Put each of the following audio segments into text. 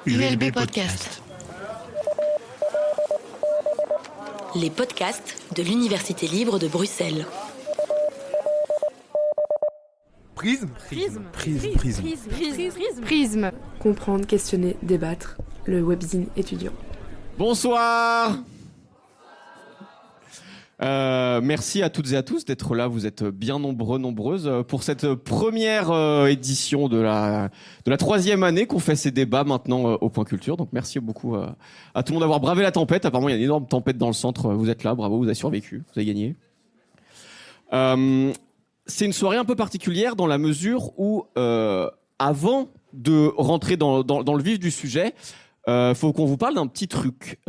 ULB Podcast. Les podcasts de l'Université libre de Bruxelles. Prisme. Comprendre, questionner, débattre. Le webzine étudiant. Bonsoir. Merci à toutes et à tous d'être là. Vous êtes bien nombreuses pour cette première édition de la troisième année qu'on fait ces débats maintenant au Point Culture. Donc merci beaucoup à tout le monde d'avoir bravé la tempête. Apparemment il y a une énorme tempête dans le centre. Vous êtes là, bravo, vous avez survécu, vous avez gagné. C'est une soirée un peu particulière dans la mesure où avant de rentrer dans le vif du sujet, faut qu'on vous parle d'un petit truc.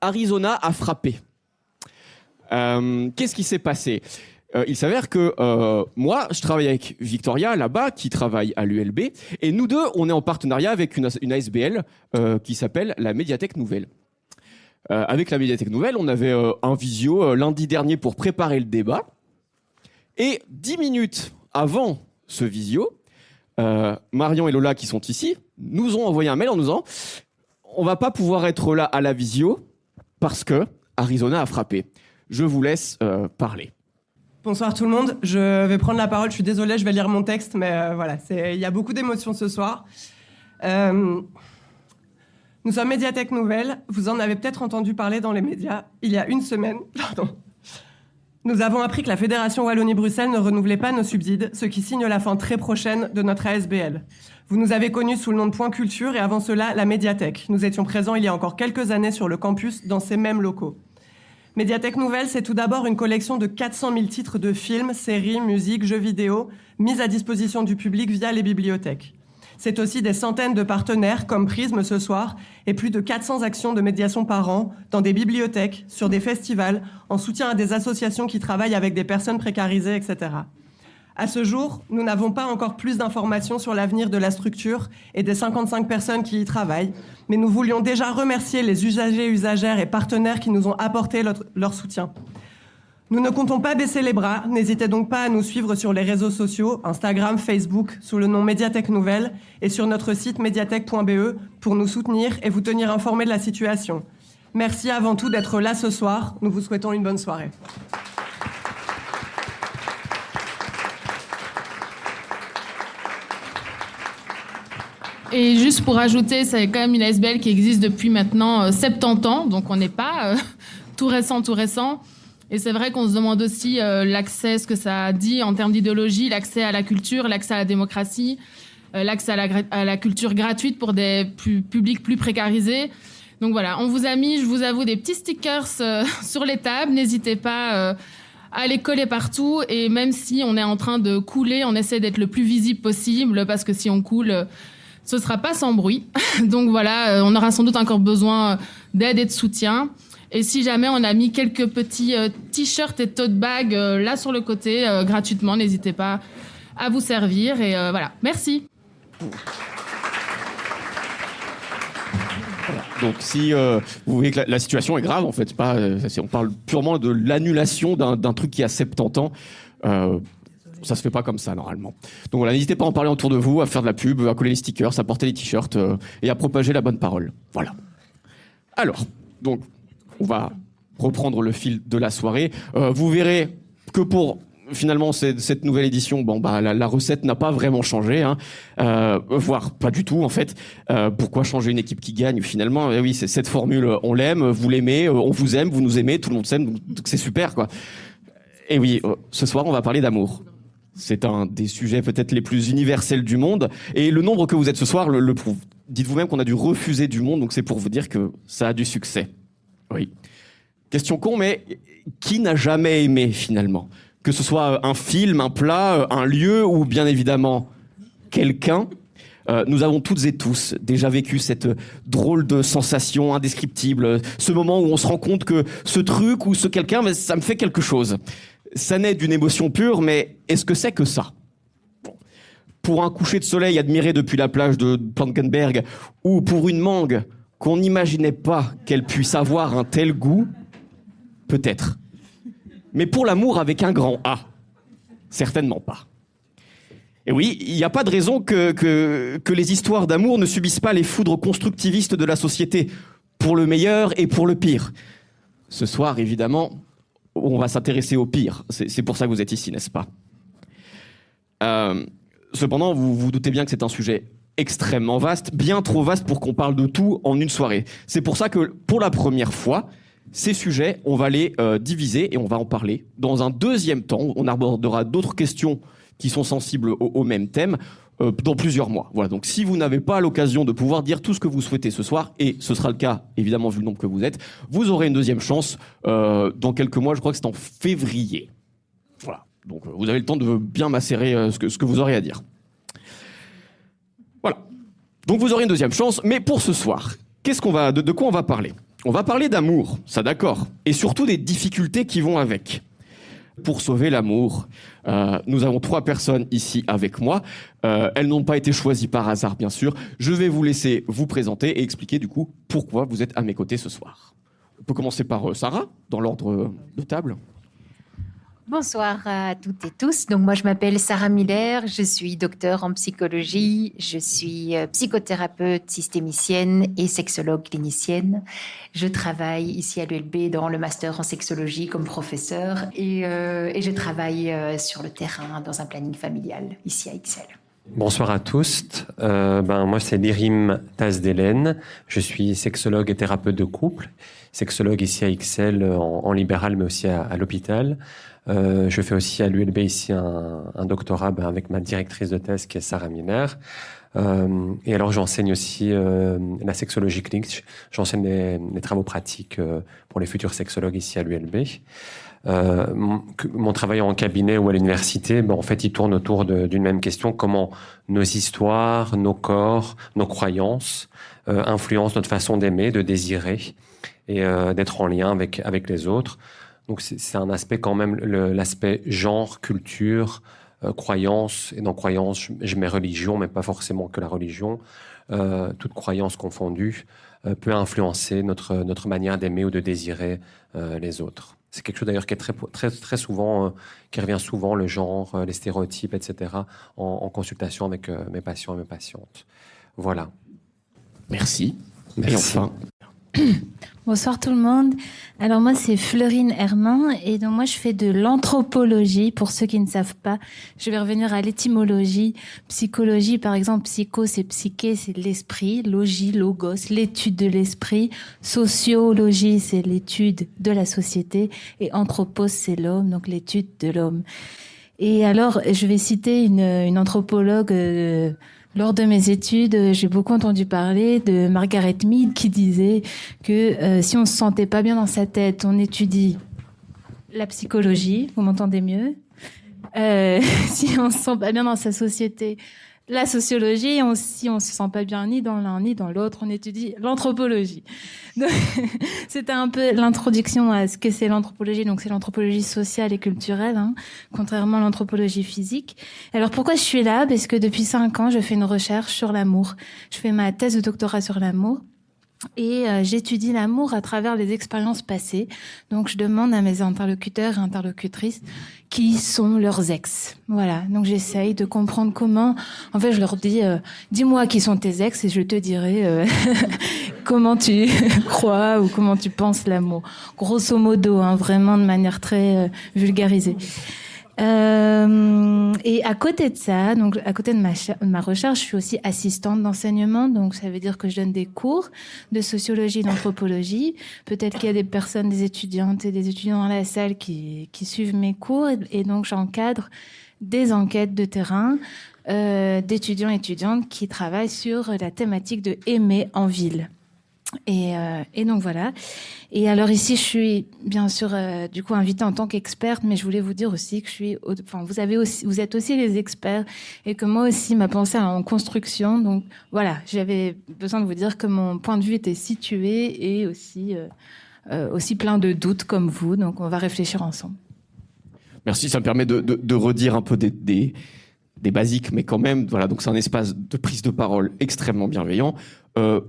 Arizona a frappé. Qu'est-ce qui s'est passé ? Il s'avère que moi, je travaille avec Victoria là-bas, qui travaille à l'ULB, et nous deux, on est en partenariat avec une ASBL qui s'appelle la Médiathèque Nouvelle. Avec la Médiathèque Nouvelle, on avait un visio lundi dernier pour préparer le débat, et 10 minutes avant ce visio, Marion et Lola, qui sont ici, nous ont envoyé un mail en nous disant « On va pas pouvoir être là à la visio parce que Arizona a frappé. » Je vous laisse parler. Bonsoir tout le monde, je vais prendre la parole, je suis désolée, je vais lire mon texte, mais voilà, il y a beaucoup d'émotions ce soir. Nous sommes Médiathèque Nouvelle, vous en avez peut-être entendu parler dans les médias, il y a une semaine, nous avons appris que la Fédération Wallonie-Bruxelles ne renouvelait pas nos subsides, ce qui signe la fin très prochaine de notre ASBL. Vous nous avez connus sous le nom de Point Culture et avant cela, la Médiathèque. Nous étions présents il y a encore quelques années sur le campus dans ces mêmes locaux. Médiathèque Nouvelle, c'est tout d'abord une collection de 400 000 titres de films, séries, musiques, jeux vidéo, mis à disposition du public via les bibliothèques. C'est aussi des centaines de partenaires, comme Prisme ce soir, et plus de 400 actions de médiation par an, dans des bibliothèques, sur des festivals, en soutien à des associations qui travaillent avec des personnes précarisées, etc. À ce jour, nous n'avons pas encore plus d'informations sur l'avenir de la structure et des 55 personnes qui y travaillent, mais nous voulions déjà remercier les usagers, usagères et partenaires qui nous ont apporté leur soutien. Nous ne comptons pas baisser les bras, n'hésitez donc pas à nous suivre sur les réseaux sociaux, Instagram, Facebook, sous le nom Médiathèque Nouvelle, et sur notre site médiathèque.be pour nous soutenir et vous tenir informés de la situation. Merci avant tout d'être là ce soir, nous vous souhaitons une bonne soirée. Et juste pour ajouter, c'est quand même une ASBL qui existe depuis maintenant 70 ans, donc on n'est pas tout récent. Et c'est vrai qu'on se demande aussi l'accès, ce que ça dit en termes d'idéologie, l'accès à la culture, l'accès à la démocratie, l'accès à la culture gratuite pour des publics plus précarisés. Donc voilà, on vous a mis, je vous avoue, des petits stickers sur les tables. N'hésitez pas à les coller partout. Et même si on est en train de couler, on essaie d'être le plus visible possible, parce que si on coule, ce sera pas sans bruit. Donc voilà, on aura sans doute encore besoin d'aide et de soutien. Et si jamais on a mis quelques petits t-shirts et tote bags là sur le côté gratuitement, n'hésitez pas à vous servir. Et voilà, merci. Donc si vous voyez que la situation est grave, en fait, on parle purement de l'annulation d'un truc qui a 70 ans. Ça se fait pas comme ça, normalement. Donc voilà, n'hésitez pas à en parler autour de vous, à faire de la pub, à coller les stickers, à porter les t-shirts et à propager la bonne parole. Voilà. Alors, donc, on va reprendre le fil de la soirée. Vous verrez que pour, finalement, cette nouvelle édition, la recette n'a pas vraiment changé, voire pas du tout, en fait. Pourquoi changer une équipe qui gagne, finalement ? Oui, c'est cette formule, on l'aime, vous l'aimez, on vous aime, vous nous aimez, tout le monde s'aime, donc c'est super, quoi. Et oui, ce soir, on va parler d'amour. C'est un des sujets peut-être les plus universels du monde. Et le nombre que vous êtes ce soir le prouve. Dites vous-même qu'on a dû refuser du monde, donc c'est pour vous dire que ça a du succès. Oui. Question con, mais qui n'a jamais aimé, finalement ? Que ce soit un film, un plat, un lieu, ou bien évidemment quelqu'un. Nous avons toutes et tous déjà vécu cette drôle de sensation indescriptible. Ce moment où on se rend compte que ce truc ou ce quelqu'un, ça me fait quelque chose. Ça naît d'une émotion pure, mais est-ce que c'est que ça ? Pour un coucher de soleil admiré depuis la plage de Plankenberg, ou pour une mangue qu'on n'imaginait pas qu'elle puisse avoir un tel goût, peut-être. Mais pour l'amour avec un grand A, certainement pas. Et oui, il n'y a pas de raison que les histoires d'amour ne subissent pas les foudres constructivistes de la société, pour le meilleur et pour le pire. Ce soir, évidemment, on va s'intéresser au pire. C'est pour ça que vous êtes ici, n'est-ce pas ? Cependant, vous vous doutez bien que c'est un sujet extrêmement vaste, bien trop vaste pour qu'on parle de tout en une soirée. C'est pour ça que, pour la première fois, ces sujets, on va les diviser et on va en parler. Dans un deuxième temps, on abordera d'autres questions qui sont sensibles au même thème dans plusieurs mois. Voilà. Donc, si vous n'avez pas l'occasion de pouvoir dire tout ce que vous souhaitez ce soir, et ce sera le cas, évidemment, vu le nombre que vous êtes, vous aurez une deuxième chance dans quelques mois. Je crois que c'est en février. Voilà. Donc, vous avez le temps de bien macérer ce que vous aurez à dire. Voilà. Donc, vous aurez une deuxième chance. Mais pour ce soir, de quoi on va parler ? On va parler d'amour, ça d'accord, et surtout des difficultés qui vont avec. Pour sauver l'amour, nous avons 3 personnes ici avec moi. Elles n'ont pas été choisies par hasard, bien sûr. Je vais vous laisser vous présenter et expliquer du coup pourquoi vous êtes à mes côtés ce soir. On peut commencer par Sarah, dans l'ordre de table. Bonsoir à toutes et tous. Donc moi je m'appelle Sarah Miller, je suis docteure en psychologie, je suis psychothérapeute systémicienne et sexologue clinicienne. Je travaille ici à l'ULB dans le master en sexologie comme professeur et je travaille sur le terrain dans un planning familial ici à Ixelles. Bonsoir à tous. Moi, c'est Lirim Tazdelen. Je suis sexologue et thérapeute de couple. Sexologue ici à Ixelles en libéral, mais aussi à l'hôpital. Je fais aussi à l'ULB ici un doctorat avec ma directrice de thèse qui est Sarah Miller. Et alors, j'enseigne aussi la sexologie clinique. J'enseigne les travaux pratiques pour les futurs sexologues ici à l'ULB. Mon travail en cabinet ou à l'université, en fait, il tourne autour d'une même question: comment nos histoires, nos corps, nos croyances influencent notre façon d'aimer, de désirer et d'être en lien avec les autres. Donc, c'est un aspect quand même, l'aspect genre, culture, croyance. Et dans croyance, je mets religion, mais pas forcément que la religion. Toute croyance confondue peut influencer notre manière d'aimer ou de désirer les autres. C'est quelque chose d'ailleurs qui est très souvent, qui revient souvent, le genre, les stéréotypes, etc., en consultation avec mes patients et mes patientes. Voilà. Merci. Merci. Et enfin... Bonsoir tout le monde. Alors moi c'est Fleurine Herman et donc moi je fais de l'anthropologie. Pour ceux qui ne savent pas, je vais revenir à l'étymologie. Psychologie par exemple, psycho c'est psyché, c'est l'esprit, logie, logos, l'étude de l'esprit, sociologie c'est l'étude de la société et anthropos c'est l'homme, donc l'étude de l'homme. Et alors je vais citer une anthropologue lors de mes études, j'ai beaucoup entendu parler de Margaret Mead qui disait que si on se sentait pas bien dans sa tête, on étudie la psychologie. Vous m'entendez mieux ? Si on se sent pas bien dans sa société, la sociologie. Si on se sent pas bien ni dans l'un ni dans l'autre, on étudie l'anthropologie. Donc, c'était un peu l'introduction à ce que c'est l'anthropologie. Donc c'est l'anthropologie sociale et culturelle, contrairement à l'anthropologie physique. Alors pourquoi je suis là ? Parce que depuis 5 ans, je fais une recherche sur l'amour. Je fais ma thèse de doctorat sur l'amour. Et j'étudie l'amour à travers les expériences passées. Donc je demande à mes interlocuteurs et interlocutrices qui sont leurs ex. Voilà, donc j'essaye de comprendre comment... En fait, je leur dis, dis-moi qui sont tes ex et je te dirai comment tu crois ou comment tu penses l'amour. Grosso modo, vraiment de manière très vulgarisée. Et à côté de ça, donc à côté de ma recherche, je suis aussi assistante d'enseignement, donc ça veut dire que je donne des cours de sociologie et d'anthropologie. Peut-être qu'il y a des personnes, des étudiantes et des étudiants dans la salle qui suivent mes cours, et donc j'encadre des enquêtes de terrain d'étudiants et étudiantes qui travaillent sur la thématique de aimer en ville. Et donc voilà. Et alors ici, je suis bien sûr du coup invitée en tant qu'experte, mais je voulais vous dire aussi que vous êtes aussi les experts et que moi aussi ma pensée est en construction. Donc voilà, j'avais besoin de vous dire que mon point de vue était situé et aussi plein de doutes comme vous. Donc on va réfléchir ensemble. Merci, ça me permet de redire un peu des des basiques, mais quand même, voilà, donc c'est un espace de prise de parole extrêmement bienveillant.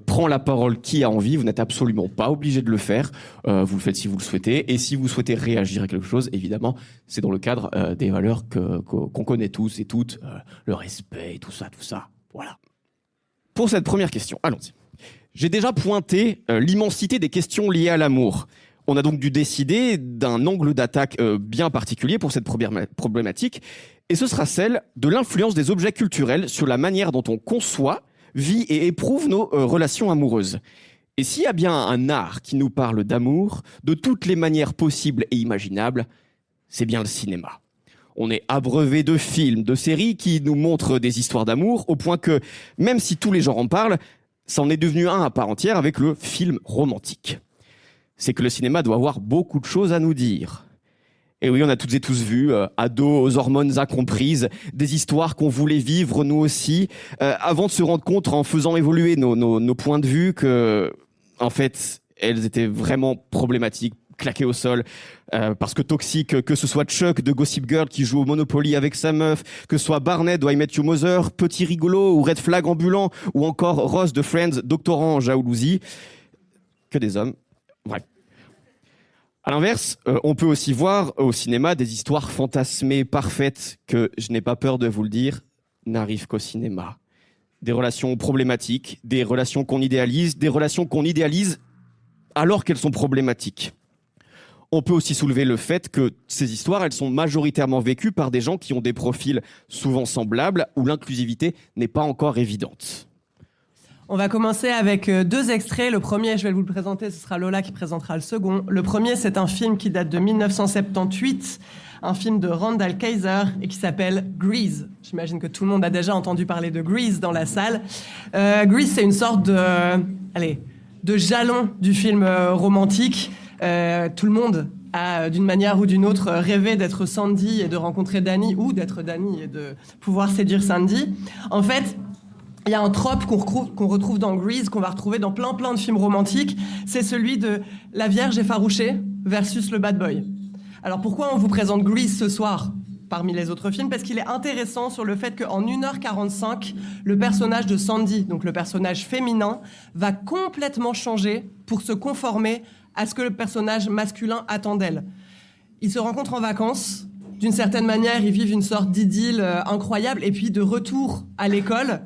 Prend la parole qui a envie, vous n'êtes absolument pas obligé de le faire, vous le faites si vous le souhaitez, et si vous souhaitez réagir à quelque chose, évidemment, c'est dans le cadre des valeurs qu'on connaît tous et toutes, le respect et tout ça, voilà. Pour cette première question, allons-y. J'ai déjà pointé l'immensité des questions liées à l'amour. On a donc dû décider d'un angle d'attaque bien particulier pour cette problématique, et ce sera celle de l'influence des objets culturels sur la manière dont on conçoit, vit et éprouve nos relations amoureuses. Et s'il y a bien un art qui nous parle d'amour, de toutes les manières possibles et imaginables, c'est bien le cinéma. On est abreuvé de films, de séries qui nous montrent des histoires d'amour, au point que, même si tous les genres en parlent, ça en est devenu un à part entière avec le film romantique. C'est que le cinéma doit avoir beaucoup de choses à nous dire. Et oui, on a toutes et tous vu, ados aux hormones incomprises, des histoires qu'on voulait vivre nous aussi, avant de se rendre compte en faisant évoluer nos points de vue que, en fait, elles étaient vraiment problématiques, claquées au sol, parce que toxiques, que ce soit Chuck de Gossip Girl qui joue au Monopoly avec sa meuf, que ce soit Barney de I Met Your Mother, Petit Rigolo ou Red Flag ambulant, ou encore Ross de Friends, doctorant en jalousie, que des hommes. Bref. À l'inverse, on peut aussi voir au cinéma des histoires fantasmées, parfaites, que, je n'ai pas peur de vous le dire, n'arrivent qu'au cinéma. Des relations problématiques, des relations qu'on idéalise alors qu'elles sont problématiques. On peut aussi soulever le fait que ces histoires, elles sont majoritairement vécues par des gens qui ont des profils souvent semblables, où l'inclusivité n'est pas encore évidente. On va commencer avec 2 extraits. Le premier, je vais vous le présenter, ce sera Lola qui présentera le second. Le premier, c'est un film qui date de 1978, un film de Randall Kaiser et qui s'appelle Grease. J'imagine que tout le monde a déjà entendu parler de Grease dans la salle. Grease, c'est une sorte de jalon du film romantique. Tout le monde a, d'une manière ou d'une autre, rêvé d'être Sandy et de rencontrer Danny, ou d'être Danny et de pouvoir séduire Sandy. En fait, il y a un trope qu'on retrouve dans Grease, qu'on va retrouver dans plein de films romantiques. C'est celui de la Vierge effarouchée versus le bad boy. Alors pourquoi on vous présente Grease ce soir parmi les autres films? Parce qu'il est intéressant sur le fait qu'en 1h45, le personnage de Sandy, donc le personnage féminin, va complètement changer pour se conformer à ce que le personnage masculin attend d'elle. Ils se rencontrent en vacances. D'une certaine manière, ils vivent une sorte d'idylle incroyable. Et puis, de retour à l'école,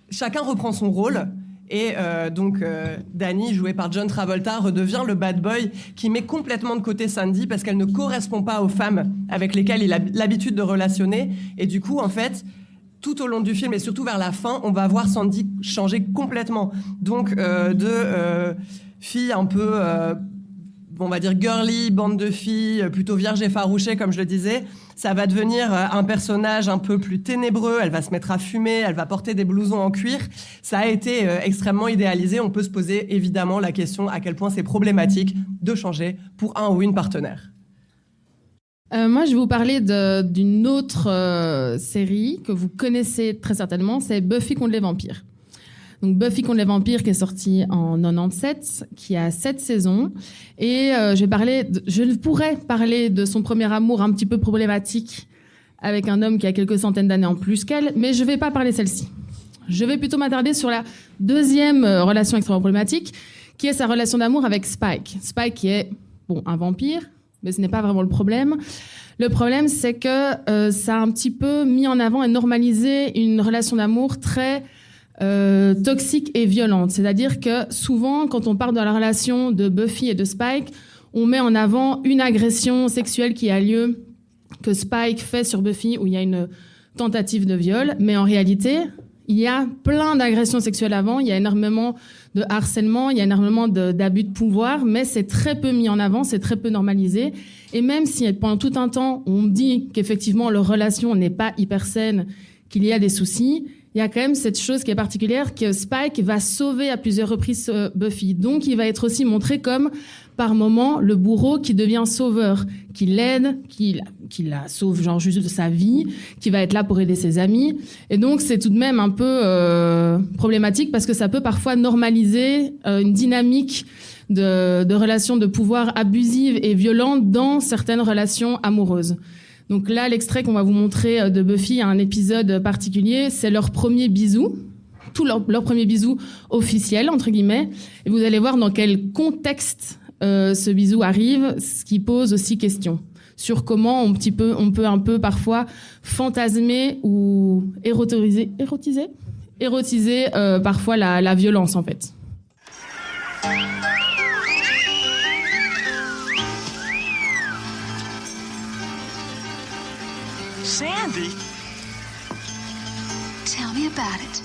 chacun reprend son rôle. Et Danny, joué par John Travolta, redevient le bad boy qui met complètement de côté Sandy parce qu'elle ne correspond pas aux femmes avec lesquelles il a l'habitude de relationner. Et du coup, en fait, tout au long du film et surtout vers la fin, on va voir Sandy changer complètement. Donc, fille un peu, on va dire girly, bande de filles, plutôt vierge effarouchée, comme je le disais. Ça va devenir un personnage un peu plus ténébreux. Elle va se mettre à fumer, elle va porter des blousons en cuir. Ça a été extrêmement idéalisé. On peut se poser évidemment la question à quel point c'est problématique de changer pour un ou une partenaire. Moi, je vais vous parler d'une autre série que vous connaissez très certainement, c'est Buffy contre les vampires. Donc Buffy contre les vampires qui est sortie en 97, qui a 7 saisons. Et je pourrais parler de son premier amour un petit peu problématique avec un homme qui a quelques centaines d'années en plus qu'elle, mais je ne vais pas parler de celle-ci. Je vais plutôt m'attarder sur la deuxième relation extrêmement problématique, qui est sa relation d'amour avec Spike. Spike qui est, un vampire, mais ce n'est pas vraiment le problème. Le problème, c'est que ça a un petit peu mis en avant et normalisé une relation d'amour très toxique et violente. C'est-à-dire que souvent, quand on parle de la relation de Buffy et de Spike, on met en avant une agression sexuelle qui a lieu, que Spike fait sur Buffy, où il y a une tentative de viol. Mais en réalité, il y a plein d'agressions sexuelles avant, il y a énormément de harcèlement, il y a énormément d'abus de pouvoir, mais c'est très peu mis en avant, c'est très peu normalisé. Et même si pendant tout un temps, on dit qu'effectivement leur relation n'est pas hyper saine, qu'il y a des soucis, il y a quand même cette chose qui est particulière, que Spike va sauver à plusieurs reprises Buffy. Donc il va être aussi montré comme, par moment, le bourreau qui devient sauveur, qui l'aide, qui la sauve genre juste de sa vie, qui va être là pour aider ses amis. Et donc c'est tout de même un peu problématique parce que ça peut parfois normaliser une dynamique de relations de pouvoir abusives et violentes dans certaines relations amoureuses. Donc là, l'extrait qu'on va vous montrer de Buffy a un épisode particulier, c'est leur premier bisou, leur premier bisou officiel, entre guillemets. Et vous allez voir dans quel contexte ce bisou arrive, ce qui pose aussi question sur comment on peut un peu parfois fantasmer ou érotiser parfois la violence, en fait. Sandy? Tell me about it.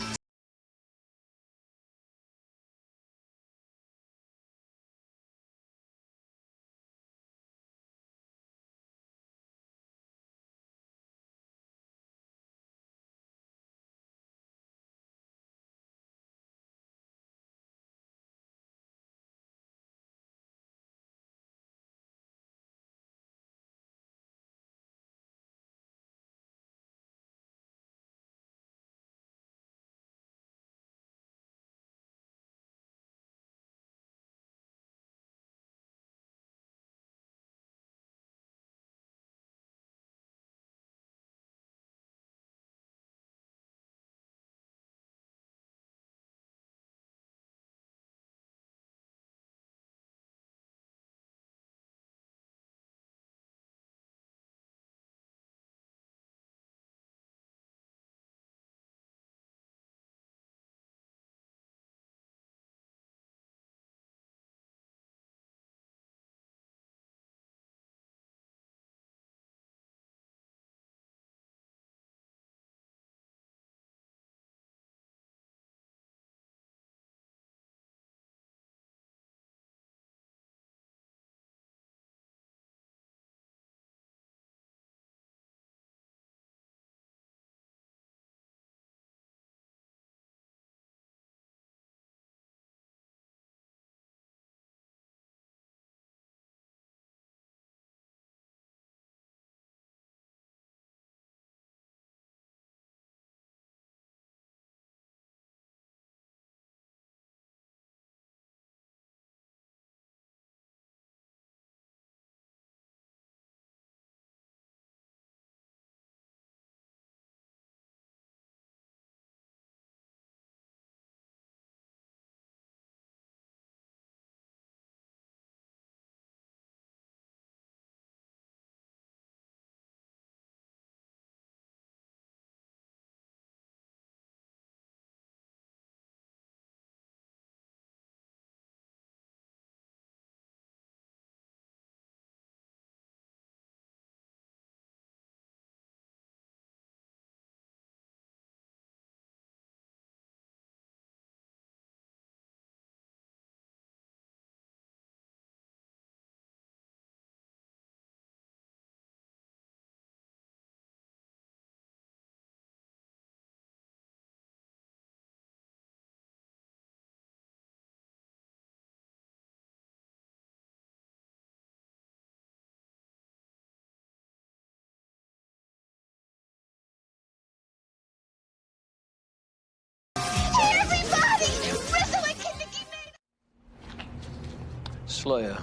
Slayer.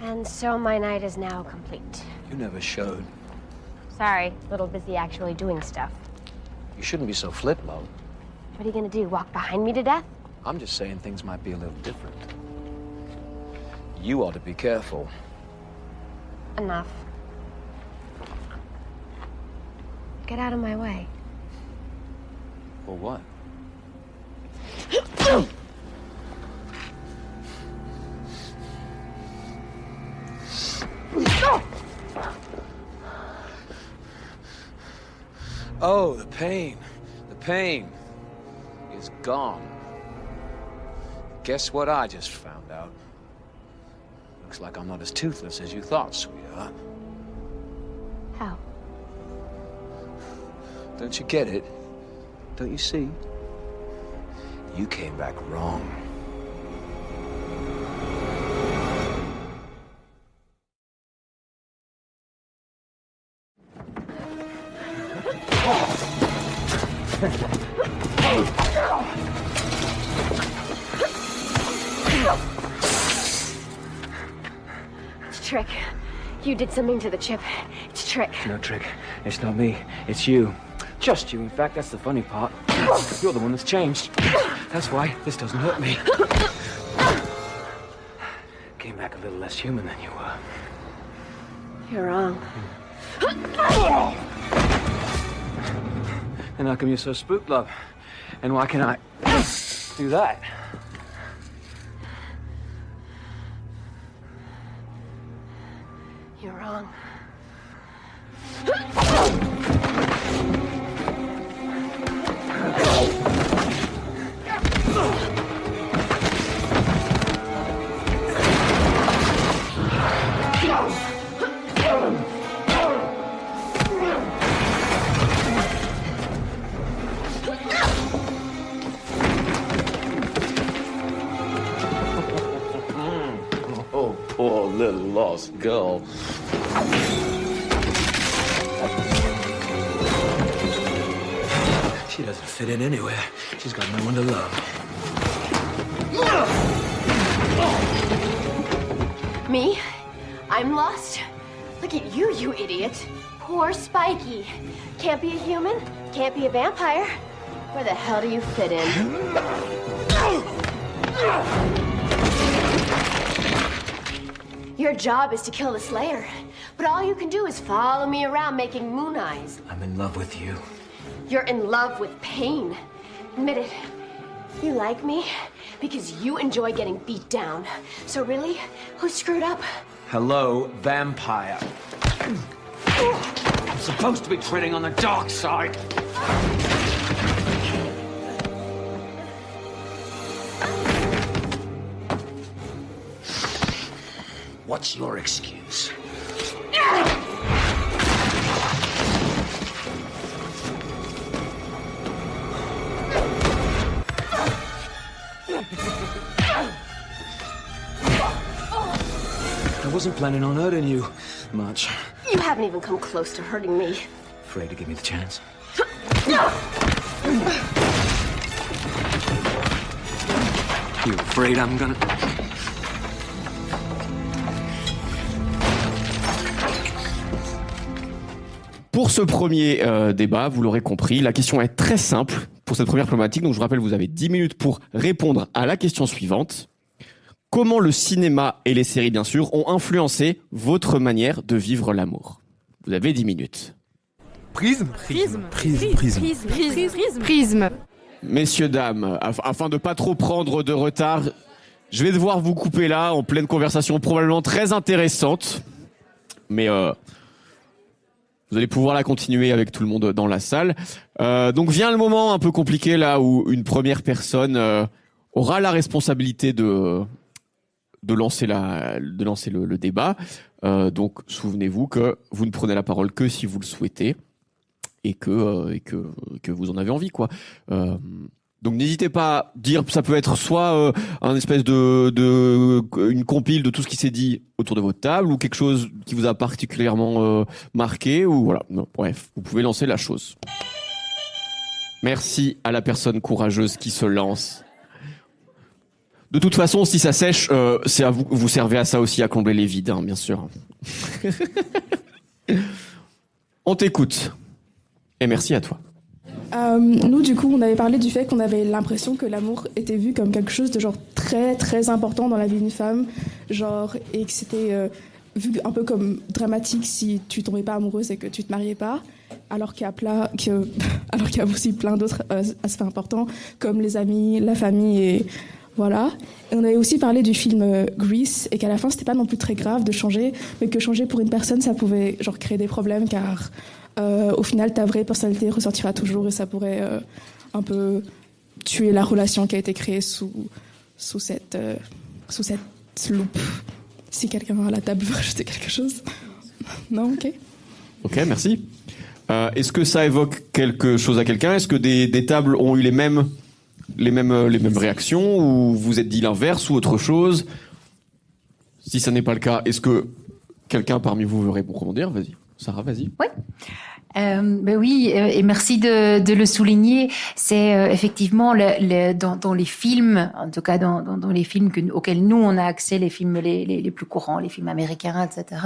And so my night is now complete. You never showed. Sorry, a little busy actually doing stuff. You shouldn't be so flip-flop. What are you gonna do, walk behind me to death? I'm just saying things might be a little different. You ought to be careful. Enough. Get out of my way. For what? Oh, the pain. The pain is gone. Guess what I just found out? Looks like I'm not as toothless as you thought, sweetheart. How? Don't you get it? Don't you see? You came back wrong. Trick. You did something to the chip. It's trick. No trick. It's not me. It's you. Just you. In fact, that's the funny part. You're the one that's changed. That's why this doesn't hurt me. Came back a little less human than you were. You're wrong. And how come you're so spooked, love? And why can't I do that? You're wrong. Oh, poor little lost girl. She doesn't fit in anywhere. She's got no one to love. Me? I'm lost? Look at you, you idiot. Poor Spiky. Can't be a human, can't be a vampire. Where the hell do you fit in? Your job is to kill the Slayer, but all you can do is follow me around making moon eyes. I'm in love with you. You're in love with pain. Admit it. You like me because you enjoy getting beat down. So really, who screwed up? Hello, vampire. I'm supposed to be treading on the dark side. What's your excuse? I wasn't planning on hurting you much. You haven't even come close to hurting me. Afraid to give me the chance? You afraid I'm gonna... Pour ce premier débat, vous l'aurez compris, la question est très simple pour cette première problématique. Donc je vous rappelle, vous avez 10 minutes pour répondre à la question suivante. Comment le cinéma et les séries, bien sûr, ont influencé votre manière de vivre l'amour? Vous avez 10 minutes. Prisme. Messieurs, dames, afin de pas trop prendre de retard, je vais devoir vous couper là, en pleine conversation probablement très intéressante. Mais vous allez pouvoir la continuer avec tout le monde dans la salle. Donc vient le moment un peu compliqué là où une première personne aura la responsabilité de lancer le débat. Donc souvenez-vous que vous ne prenez la parole que si vous le souhaitez et que vous en avez envie, quoi. Donc n'hésitez pas à dire, ça peut être soit un espèce une compile de tout ce qui s'est dit autour de votre table ou quelque chose qui vous a particulièrement marqué ou voilà. Non, bref, vous pouvez lancer la chose. Merci à la personne courageuse qui se lance. De toute façon, si ça sèche, c'est à vous servez à ça aussi, à combler les vides, hein, bien sûr. On t'écoute. Et merci à toi. Nous, du coup, on avait parlé du fait qu'on avait l'impression que l'amour était vu comme quelque chose de genre très, très important dans la vie d'une femme, genre, et que c'était vu un peu comme dramatique si tu tombais pas amoureuse et que tu te mariais pas, alors qu'il y a aussi plein d'autres aspects importants, comme les amis, la famille et... Voilà. Et on avait aussi parlé du film Grease et qu'à la fin, c'était pas non plus très grave de changer, mais que changer pour une personne, ça pouvait genre créer des problèmes car au final, ta vraie personnalité ressortira toujours et ça pourrait un peu tuer la relation qui a été créée sous cette loupe. Si quelqu'un à la table veut rajouter quelque chose. Non, ok. Ok, merci. Est-ce que ça évoque quelque chose à quelqu'un? Est-ce que des tables ont eu les mêmes réactions ou vous êtes dit l'inverse ou autre chose? Si ça n'est pas le cas, est-ce que quelqu'un parmi vous veut rebondir? Vas-y. Sarah, vas-y. Oui. Ben oui, et merci de le souligner. C'est effectivement dans les films, en tout cas dans les films auxquels nous on a accès, les films les plus courants, les films américains, etc.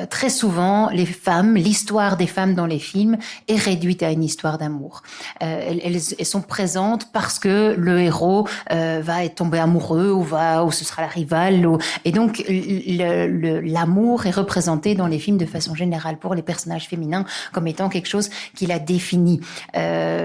Très souvent, l'histoire des femmes dans les films est réduite à une histoire d'amour. Elles sont présentes parce que le héros va être tombé amoureux ou ce sera la rivale. Et donc l'amour est représenté dans les films de façon générale pour les personnages féminins comme étant quelque chose qui la définit.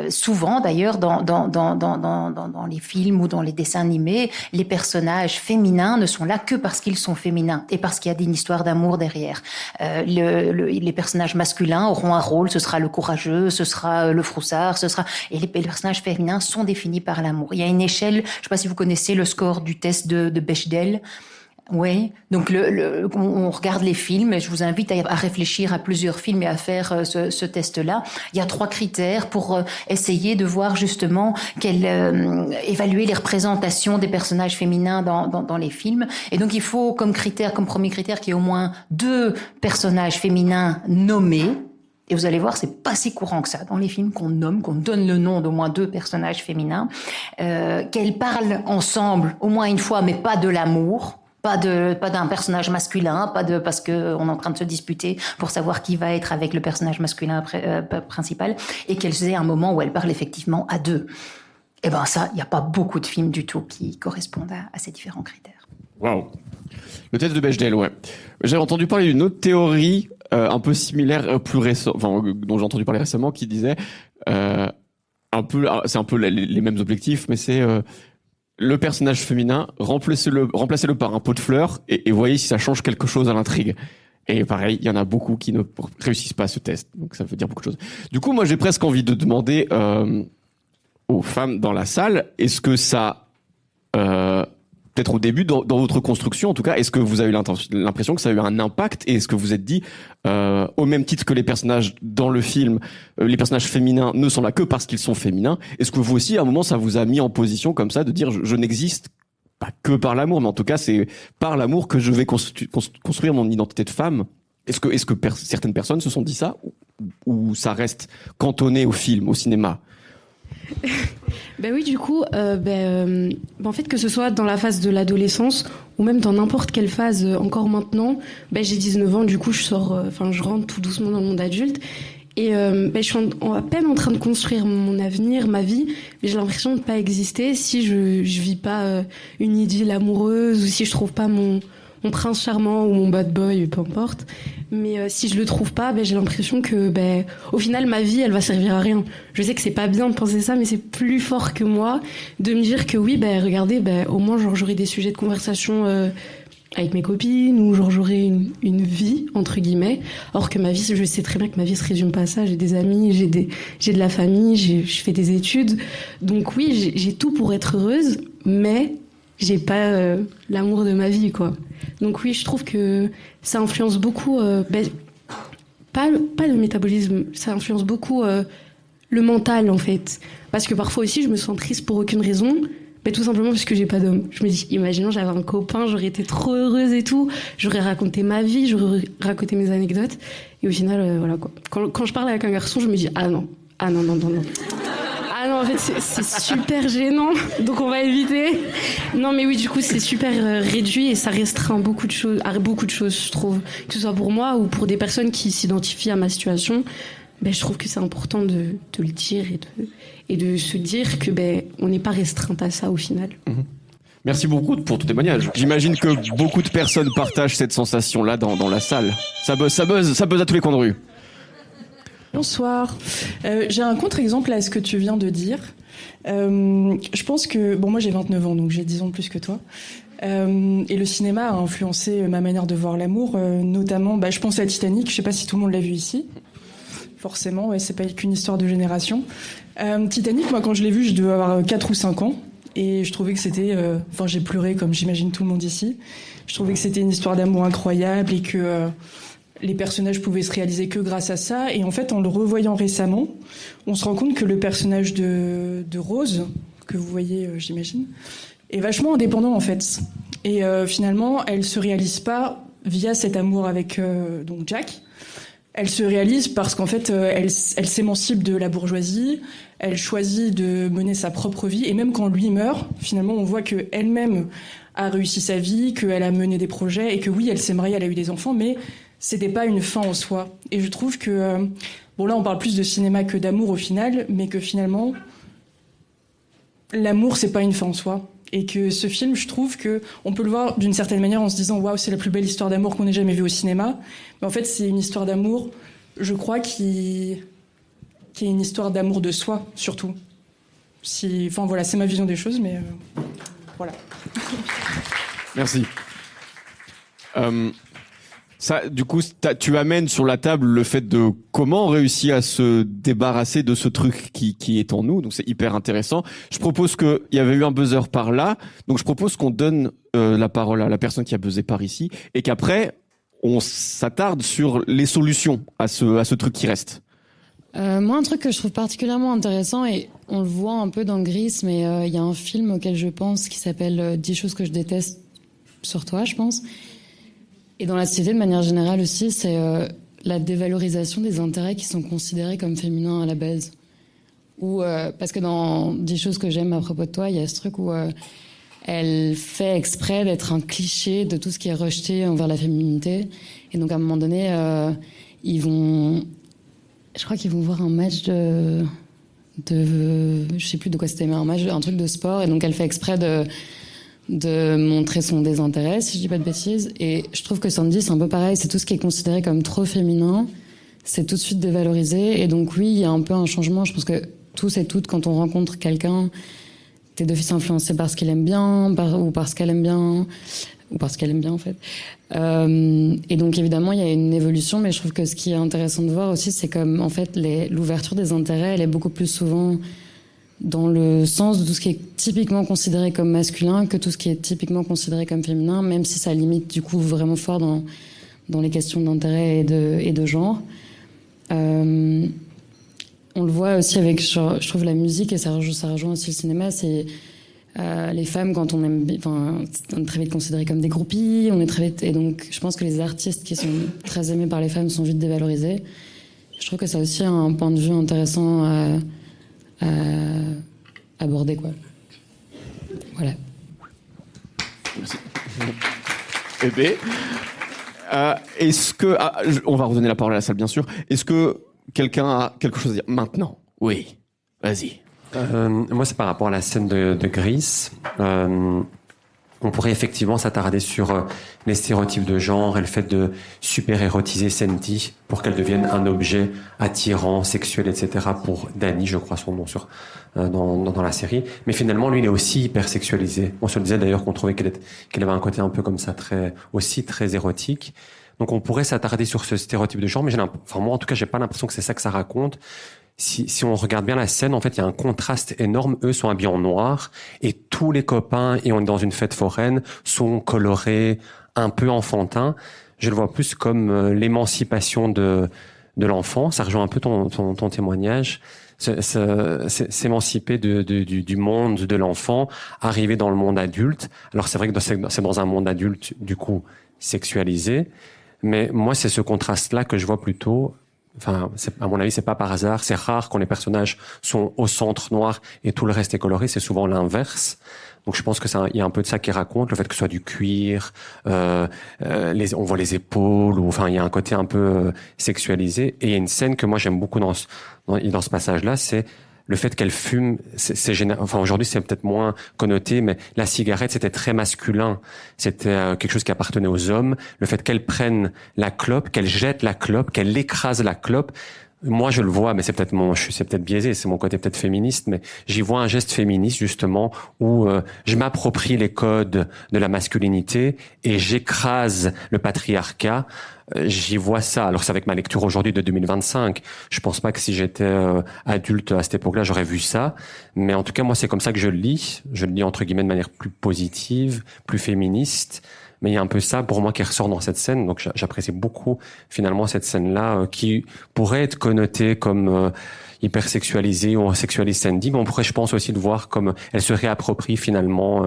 Souvent, d'ailleurs, dans les films ou dans les dessins animés, les personnages féminins ne sont là que parce qu'ils sont féminins et parce qu'il y a une histoire d'amour derrière. Les personnages masculins auront un rôle, ce sera le courageux, ce sera le froussard, et les personnages féminins sont définis par l'amour. Il y a une échelle, je ne sais pas si vous connaissez le score du test de Bechdel. Oui, donc on regarde les films et je vous invite à réfléchir à plusieurs films et à faire ce test-là. Il y a 3 critères pour essayer de voir justement évaluer les représentations des personnages féminins dans les films. Et donc il faut comme premier critère qu'il y ait au moins 2 personnages féminins nommés. Et vous allez voir, c'est pas si courant que ça dans les films qu'on donne le nom d'au moins 2 personnages féminins, qu'elles parlent ensemble au moins une fois, mais pas de l'amour. Pas d'un personnage masculin, parce que on est en train de se disputer pour savoir qui va être avec le personnage masculin principal, et qu'elles aient un moment où elles parlent effectivement à 2. Et ben ça, il n'y a pas beaucoup de films du tout qui correspondent à ces différents critères. Waouh. Le test de Bechdel, ouais. J'avais entendu parler d'une autre théorie un peu similaire, plus récente, dont j'ai entendu parler récemment, qui disait c'est un peu les mêmes objectifs, mais c'est le personnage féminin, remplacez-le par un pot de fleurs et voyez si ça change quelque chose à l'intrigue. Et pareil, il y en a beaucoup qui ne réussissent pas ce test. Donc ça veut dire beaucoup de choses. Du coup, moi, j'ai presque envie de demander aux femmes dans la salle, est-ce que ça... peut-être au début, dans votre construction en tout cas, est-ce que vous avez eu l'impression que ça a eu un impact et est-ce que vous êtes dit, au même titre que les personnages dans le film, les personnages féminins ne sont là que parce qu'ils sont féminins, est-ce que vous aussi, à un moment, ça vous a mis en position comme ça de dire je n'existe pas que par l'amour, mais en tout cas, c'est par l'amour que je vais construire mon identité de femme? Est-ce que certaines personnes se sont dit ça ou ça reste cantonné au film, au cinéma? Ben oui, du coup, en fait, que ce soit dans la phase de l'adolescence ou même dans n'importe quelle phase encore maintenant, j'ai 19 ans, du coup, je rentre tout doucement dans le monde adulte. Et je suis à peine en train de construire mon avenir, ma vie, mais j'ai l'impression de ne pas exister si je vis pas une idylle amoureuse ou si je trouve pas mon prince charmant ou mon bad boy, peu importe. Mais si je le trouve pas, j'ai l'impression que au final ma vie elle va servir à rien. Je sais que c'est pas bien de penser ça, mais c'est plus fort que moi de me dire que oui, regardez, au moins j'aurai des sujets de conversation avec mes copines ou j'aurai une vie entre guillemets. Or que ma vie, je sais très bien que ma vie se résume pas à ça. J'ai des amis, j'ai de la famille, je fais des études. Donc oui, j'ai tout pour être heureuse, mais j'ai pas l'amour de ma vie, quoi. Donc oui, je trouve que ça influence beaucoup, pas le métabolisme, ça influence beaucoup le mental, en fait. Parce que parfois aussi, je me sens triste pour aucune raison, tout simplement parce que j'ai pas d'homme. Je me dis, imaginons, j'avais un copain, j'aurais été trop heureuse et tout, j'aurais raconté ma vie, j'aurais raconté mes anecdotes, et au final, voilà, quoi. Quand je parle avec un garçon, je me dis, ah non. Ah non, en fait, c'est super gênant, donc on va éviter. Non, mais oui, du coup, c'est super réduit et ça restreint beaucoup de choses, je trouve. Que ce soit pour moi ou pour des personnes qui s'identifient à ma situation, je trouve que c'est important de le dire et de se dire que on n'est pas restreinte à ça au final. Merci beaucoup pour ton témoignage. J'imagine que beaucoup de personnes partagent cette sensation-là dans la salle. Ça buzz à tous les coins de rue. Bonsoir. J'ai un contre-exemple à ce que tu viens de dire. Je pense que... moi j'ai 29 ans, donc j'ai 10 ans de plus que toi. Et le cinéma a influencé ma manière de voir l'amour, notamment, je pense à Titanic, je sais pas si tout le monde l'a vu ici. Forcément, ouais, c'est pas qu'une histoire de génération. Titanic, moi quand je l'ai vu, je devais avoir 4 ou 5 ans. Et je trouvais que c'était... j'ai pleuré comme j'imagine tout le monde ici. Je trouvais que c'était une histoire d'amour incroyable et que... les personnages pouvaient se réaliser que grâce à ça. Et en fait, en le revoyant récemment, on se rend compte que le personnage de Rose, que vous voyez, j'imagine, est vachement indépendant, en fait. Et finalement, elle se réalise pas via cet amour avec donc Jack, elle se réalise parce qu'en fait, elle s'émancipe de la bourgeoisie, elle choisit de mener sa propre vie, et même quand lui meurt, finalement, on voit qu'elle-même a réussi sa vie, qu'elle a mené des projets, et que oui, elle s'est mariée, elle a eu des enfants, mais c'était pas une fin en soi. Et je trouve que, bon là, on parle plus de cinéma que d'amour au final, mais que finalement, l'amour, c'est pas une fin en soi. Et que ce film, je trouve que on peut le voir d'une certaine manière en se disant waouh, c'est la plus belle histoire d'amour qu'on ait jamais vue au cinéma. Mais en fait, c'est une histoire d'amour, je crois, qui est une histoire d'amour de soi, surtout. Enfin voilà, c'est ma vision des choses, mais voilà. Merci. Ça, du coup, tu amènes sur la table le fait de comment on réussit à se débarrasser de ce truc qui est en nous. Donc, c'est hyper intéressant. Je propose il y avait eu un buzzer par là. Donc, je propose qu'on donne la parole à la personne qui a buzzé par ici et qu'après, on s'attarde sur les solutions à ce truc qui reste. Moi, un truc que je trouve particulièrement intéressant, et on le voit un peu dans Gris, mais il y a un film auquel je pense qui s'appelle 10 choses que je déteste sur toi, je pense. Et dans la société, de manière générale aussi, c'est la dévalorisation des intérêts qui sont considérés comme féminins à la base. Parce que dans 10 choses que j'aime à propos de toi, il y a ce truc où elle fait exprès d'être un cliché de tout ce qui est rejeté envers la féminité. Et donc, à un moment donné, je crois qu'ils vont voir un match de je sais plus de quoi c'était, mais un truc de sport. Et donc, elle fait exprès de montrer son désintérêt, si je dis pas de bêtises. Et je trouve que Sandy, c'est un peu pareil. C'est tout ce qui est considéré comme trop féminin. C'est tout de suite dévalorisé. Et donc, oui, il y a un peu un changement. Je pense que tous et toutes, quand on rencontre quelqu'un, t'es d'office influencé par ce qu'il aime bien, ou par ce qu'elle aime bien, ou parce qu'elle aime bien, en fait. Et donc, évidemment, il y a une évolution, mais je trouve que ce qui est intéressant de voir aussi, c'est comme, en fait, l'ouverture des intérêts, elle est beaucoup plus souvent dans le sens de tout ce qui est typiquement considéré comme masculin que tout ce qui est typiquement considéré comme féminin, même si ça limite, du coup, vraiment fort dans les questions d'intérêt et de genre. On le voit aussi avec, je trouve, la musique, et ça rejoint aussi le cinéma, c'est les femmes, quand on est très vite considérées comme des groupies, et donc je pense que les artistes qui sont très aimés par les femmes sont vite dévalorisés. Je trouve que ça aussi un point de vue intéressant à aborder, quoi. Voilà. Merci. Eh bien, est-ce que... on va redonner la parole à la salle, bien sûr. Est-ce que quelqu'un a quelque chose à dire maintenant? Oui, vas-y. Moi, c'est par rapport à la scène de Gris. On pourrait effectivement s'attarder sur les stéréotypes de genre et le fait de super-érotiser Sandy pour qu'elle devienne un objet attirant, sexuel, etc. pour Danny, je crois son nom dans la série. Mais finalement, lui, il est aussi hyper sexualisé. On se le disait d'ailleurs qu'on trouvait qu'elle avait un côté un peu comme ça, très érotique. Donc on pourrait s'attarder sur ce stéréotype de genre, mais moi en tout cas, j'ai pas l'impression que c'est ça que ça raconte. Si on regarde bien la scène, en fait, il y a un contraste énorme. Eux sont habillés en noir et tous les copains, et on est dans une fête foraine, sont colorés, un peu enfantins. Je le vois plus comme l'émancipation de l'enfant. Ça rejoint un peu ton témoignage. S'émanciper du monde de l'enfant, arriver dans le monde adulte. Alors c'est vrai que c'est dans un monde adulte, du coup, sexualisé. Mais moi, c'est ce contraste-là que je vois plutôt. Enfin, à mon avis, c'est pas par hasard. C'est rare quand les personnages sont au centre noir et tout le reste est coloré. C'est souvent l'inverse. Donc, je pense que il y a un peu de ça qui raconte le fait que ce soit du cuir, on voit les épaules, il y a un côté un peu sexualisé. Et il y a une scène que moi j'aime beaucoup dans ce passage-là, c'est le fait qu'elle fume. C'est général. Enfin, aujourd'hui, c'est peut-être moins connoté, mais la cigarette, c'était très masculin. C'était quelque chose qui appartenait aux hommes. Le fait qu'elle prenne la clope, qu'elle jette la clope, qu'elle écrase la clope. Moi, je le vois, mais c'est peut-être biaisé, c'est mon côté peut-être féministe, mais j'y vois un geste féministe, justement, où je m'approprie les codes de la masculinité et j'écrase le patriarcat. J'y vois ça. Alors, c'est avec ma lecture aujourd'hui de 2025. Je pense pas que si j'étais adulte à cette époque-là, j'aurais vu ça. Mais en tout cas, moi, c'est comme ça que je le lis. Je le lis, entre guillemets, de manière plus positive, plus féministe. Mais il y a un peu ça, pour moi, qui ressort dans cette scène. Donc, j'apprécie beaucoup, finalement, cette scène-là, qui pourrait être connotée comme hyper sexualisée ou sexualise Sandy. Mais on pourrait, je pense, aussi le voir comme elle se réapproprie, finalement,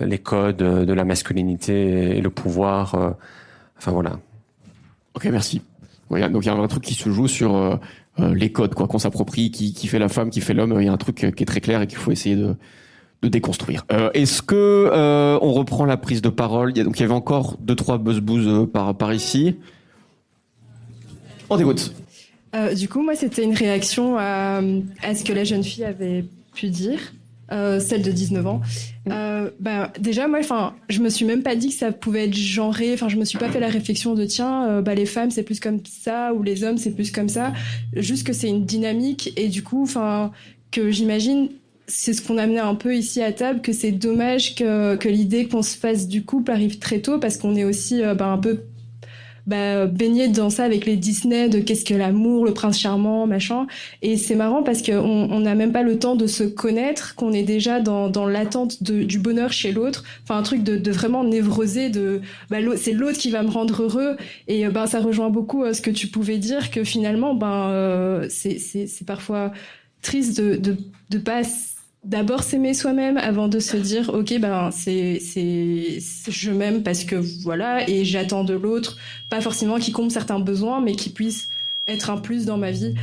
les codes de la masculinité et le pouvoir. Enfin, voilà. Ok, merci. Ouais, donc il y a un vrai truc qui se joue sur les codes, quoi, qu'on s'approprie, qui fait la femme, qui fait l'homme. Il y a un truc qui est très clair et qu'il faut essayer de déconstruire. Est-ce que on reprend la prise de parole? Il y avait encore 2-3 buzz-buzz par ici. On t'écoute. Du coup, moi, c'était une réaction à ce que la jeune fille avait pu dire, celle de 19 ans. Déjà, moi, je me suis même pas dit que ça pouvait être genré. Je me suis pas fait la réflexion de tiens, les femmes c'est plus comme ça ou les hommes c'est plus comme ça. Juste que c'est une dynamique et du coup, que j'imagine. C'est ce qu'on amenait un peu ici à table, que c'est dommage que l'idée qu'on se fasse du couple arrive très tôt parce qu'on est aussi un peu baigné dans ça avec les Disney de qu'est-ce que l'amour, le prince charmant, machin. Et c'est marrant parce qu'on n'a même pas le temps de se connaître, qu'on est déjà dans l'attente du bonheur chez l'autre. Un truc de vraiment névrosé, c'est l'autre qui va me rendre heureux. Et ça rejoint beaucoup ce que tu pouvais dire, que finalement, c'est parfois triste de pas d'abord s'aimer soi-même avant de se dire ok je m'aime parce que voilà et j'attends de l'autre pas forcément qu'il comble certains besoins mais qu'il puisse être un plus dans ma vie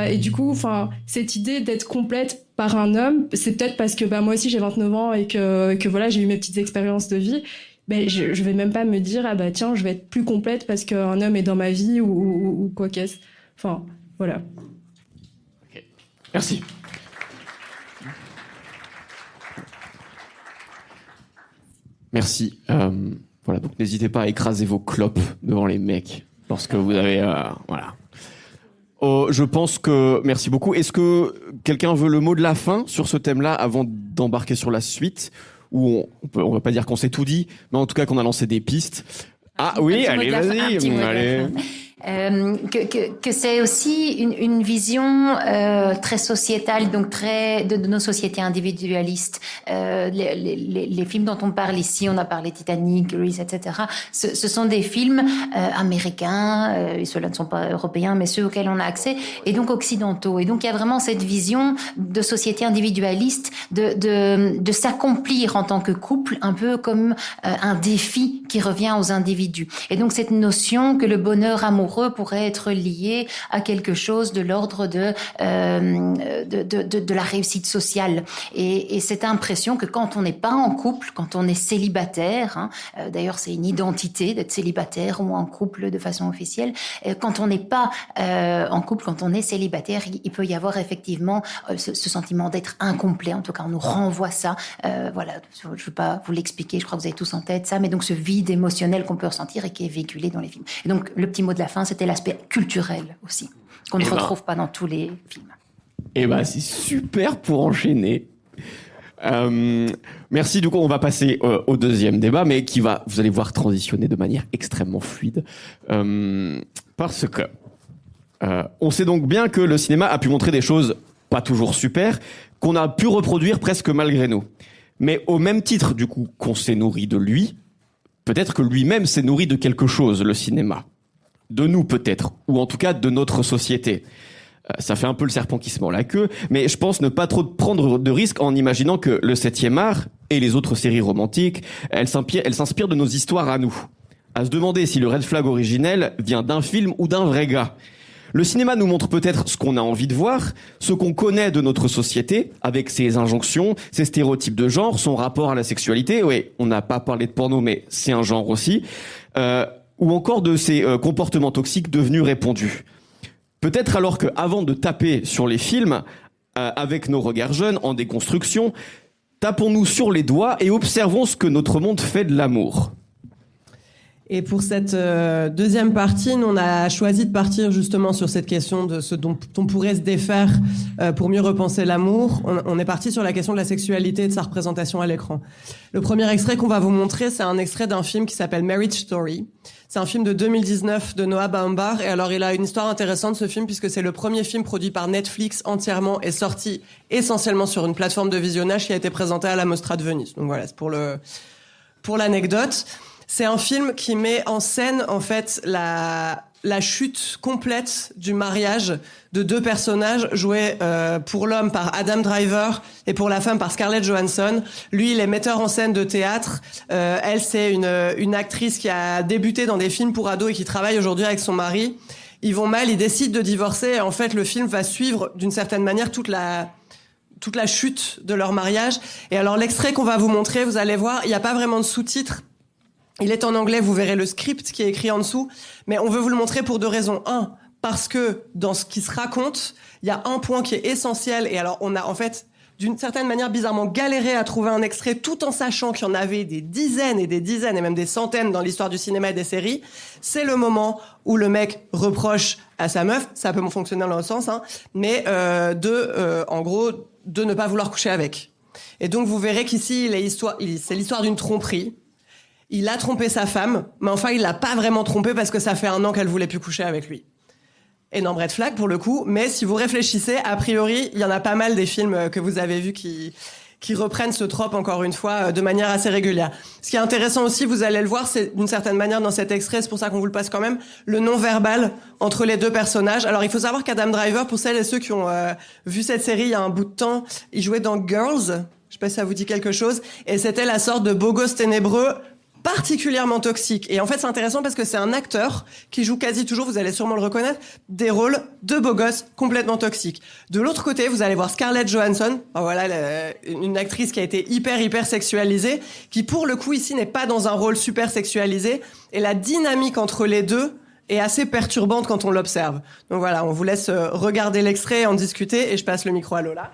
et du coup cette idée d'être complète par un homme c'est peut-être parce que moi aussi j'ai 29 ans et que voilà j'ai eu mes petites expériences de vie je vais même pas me dire tiens je vais être plus complète parce qu'un homme est dans ma vie ou quoi qu'est-ce voilà. Okay. Merci. Merci. Voilà, donc n'hésitez pas à écraser vos clopes devant les mecs lorsque vous avez voilà. Je pense que merci beaucoup. Est-ce que quelqu'un veut le mot de la fin sur ce thème-là avant d'embarquer sur la suite ou on va pas dire qu'on s'est tout dit, mais en tout cas qu'on a lancé des pistes. Ah oui, allez, vas-y. Allez. Que c'est aussi une vision très sociétale, donc très de nos sociétés individualistes. Les films dont on parle ici, on a parlé Titanic, Grease, etc. Ce sont des films américains, et ceux-là ne sont pas européens, mais ceux auxquels on a accès, et donc occidentaux. Et donc il y a vraiment cette vision de société individualiste, de s'accomplir en tant que couple, un peu comme un défi qui revient aux individus. Et donc cette notion que le bonheur amoureux pourrait être lié à quelque chose de l'ordre de la réussite sociale. Et cette impression que quand on n'est pas en couple, quand on est célibataire, d'ailleurs c'est une identité d'être célibataire ou en couple de façon officielle, quand on n'est pas en couple, quand on est célibataire, il peut y avoir effectivement ce sentiment d'être incomplet. En tout cas, on nous renvoie ça. Voilà, je ne veux pas vous l'expliquer, je crois que vous avez tous en tête ça, mais donc ce vide émotionnel qu'on peut ressentir et qui est véhiculé dans les films. Et donc le petit mot de la fin, c'était l'aspect culturel aussi, qu'on ne retrouve pas dans tous les films. C'est super pour enchaîner. Merci. Du coup, on va passer au deuxième débat, mais qui va, vous allez voir, transitionner de manière extrêmement fluide. Parce que on sait donc bien que le cinéma a pu montrer des choses pas toujours super, qu'on a pu reproduire presque malgré nous. Mais au même titre, du coup, qu'on s'est nourri de lui, peut-être que lui-même s'est nourri de quelque chose, le cinéma. De nous peut-être, ou en tout cas de notre société. Ça fait un peu le serpent qui se mord la queue, mais je pense ne pas trop prendre de risques en imaginant que le 7e art et les autres séries romantiques, elles s'inspirent de nos histoires à nous. À se demander si le red flag originel vient d'un film ou d'un vrai gars. Le cinéma nous montre peut-être ce qu'on a envie de voir, ce qu'on connaît de notre société, avec ses injonctions, ses stéréotypes de genre, son rapport à la sexualité. Oui, on n'a pas parlé de porno, mais c'est un genre aussi. Ou encore de ces comportements toxiques devenus répandus. Peut-être alors qu'avant de taper sur les films, avec nos regards jeunes, en déconstruction, tapons-nous sur les doigts et observons ce que notre monde fait de l'amour. Et pour cette deuxième partie, nous, on a choisi de partir justement sur cette question de ce dont on pourrait se défaire pour mieux repenser l'amour. On est parti sur la question de la sexualité et de sa représentation à l'écran. Le premier extrait qu'on va vous montrer, c'est un extrait d'un film qui s'appelle Marriage Story. C'est un film de 2019 de Noah Baumbach. Et alors, il a une histoire intéressante, ce film, puisque c'est le premier film produit par Netflix entièrement et sorti essentiellement sur une plateforme de visionnage qui a été présenté à la Mostra de Venise. Donc voilà, c'est pour l'anecdote. C'est un film qui met en scène, en fait, la chute complète du mariage de deux personnages joués pour l'homme par Adam Driver et pour la femme par Scarlett Johansson. Lui, il est metteur en scène de théâtre. Elle, c'est une actrice qui a débuté dans des films pour ados et qui travaille aujourd'hui avec son mari. ils vont mal, ils décident de divorcer. Et en fait, le film va suivre d'une certaine manière toute la chute de leur mariage. Et alors, l'extrait qu'on va vous montrer, vous allez voir, il n'y a pas vraiment de sous-titres. Il est en anglais, vous verrez le script qui est écrit en dessous. Mais on veut vous le montrer pour 2 raisons. 1, parce que dans ce qui se raconte, il y a un point qui est essentiel. Et alors, on a en fait, d'une certaine manière, bizarrement galéré à trouver un extrait tout en sachant qu'il y en avait des dizaines et même des centaines dans l'histoire du cinéma et des séries. C'est le moment où le mec reproche à sa meuf, ça peut fonctionner dans l'autre sens, hein, mais en gros, de ne pas vouloir coucher avec. Et donc, vous verrez qu'ici, c'est l'histoire d'une tromperie. Il a trompé sa femme, mais enfin, il l'a pas vraiment trompé parce que ça fait 1 an qu'elle voulait plus coucher avec lui. Énorme red flag pour le coup, mais si vous réfléchissez, a priori, il y en a pas mal des films que vous avez vus qui reprennent ce trope encore une fois de manière assez régulière. Ce qui est intéressant aussi, vous allez le voir, c'est d'une certaine manière dans cet extrait, c'est pour ça qu'on vous le passe quand même, le non-verbal entre les 2 personnages. Alors il faut savoir qu'Adam Driver, pour celles et ceux qui ont vu cette série il y a un bout de temps, il jouait dans Girls, je sais pas si ça vous dit quelque chose, et c'était la sorte de beau gosse ténébreux particulièrement toxique. Et en fait, c'est intéressant parce que c'est un acteur qui joue quasi toujours, vous allez sûrement le reconnaître, des rôles de beau gosse complètement toxiques. De l'autre côté, vous allez voir Scarlett Johansson, une actrice qui a été hyper sexualisée, qui pour le coup ici n'est pas dans un rôle super sexualisé, et la dynamique entre les deux est assez perturbante quand on l'observe. Donc voilà, on vous laisse regarder l'extrait et en discuter, et je passe le micro à Lola.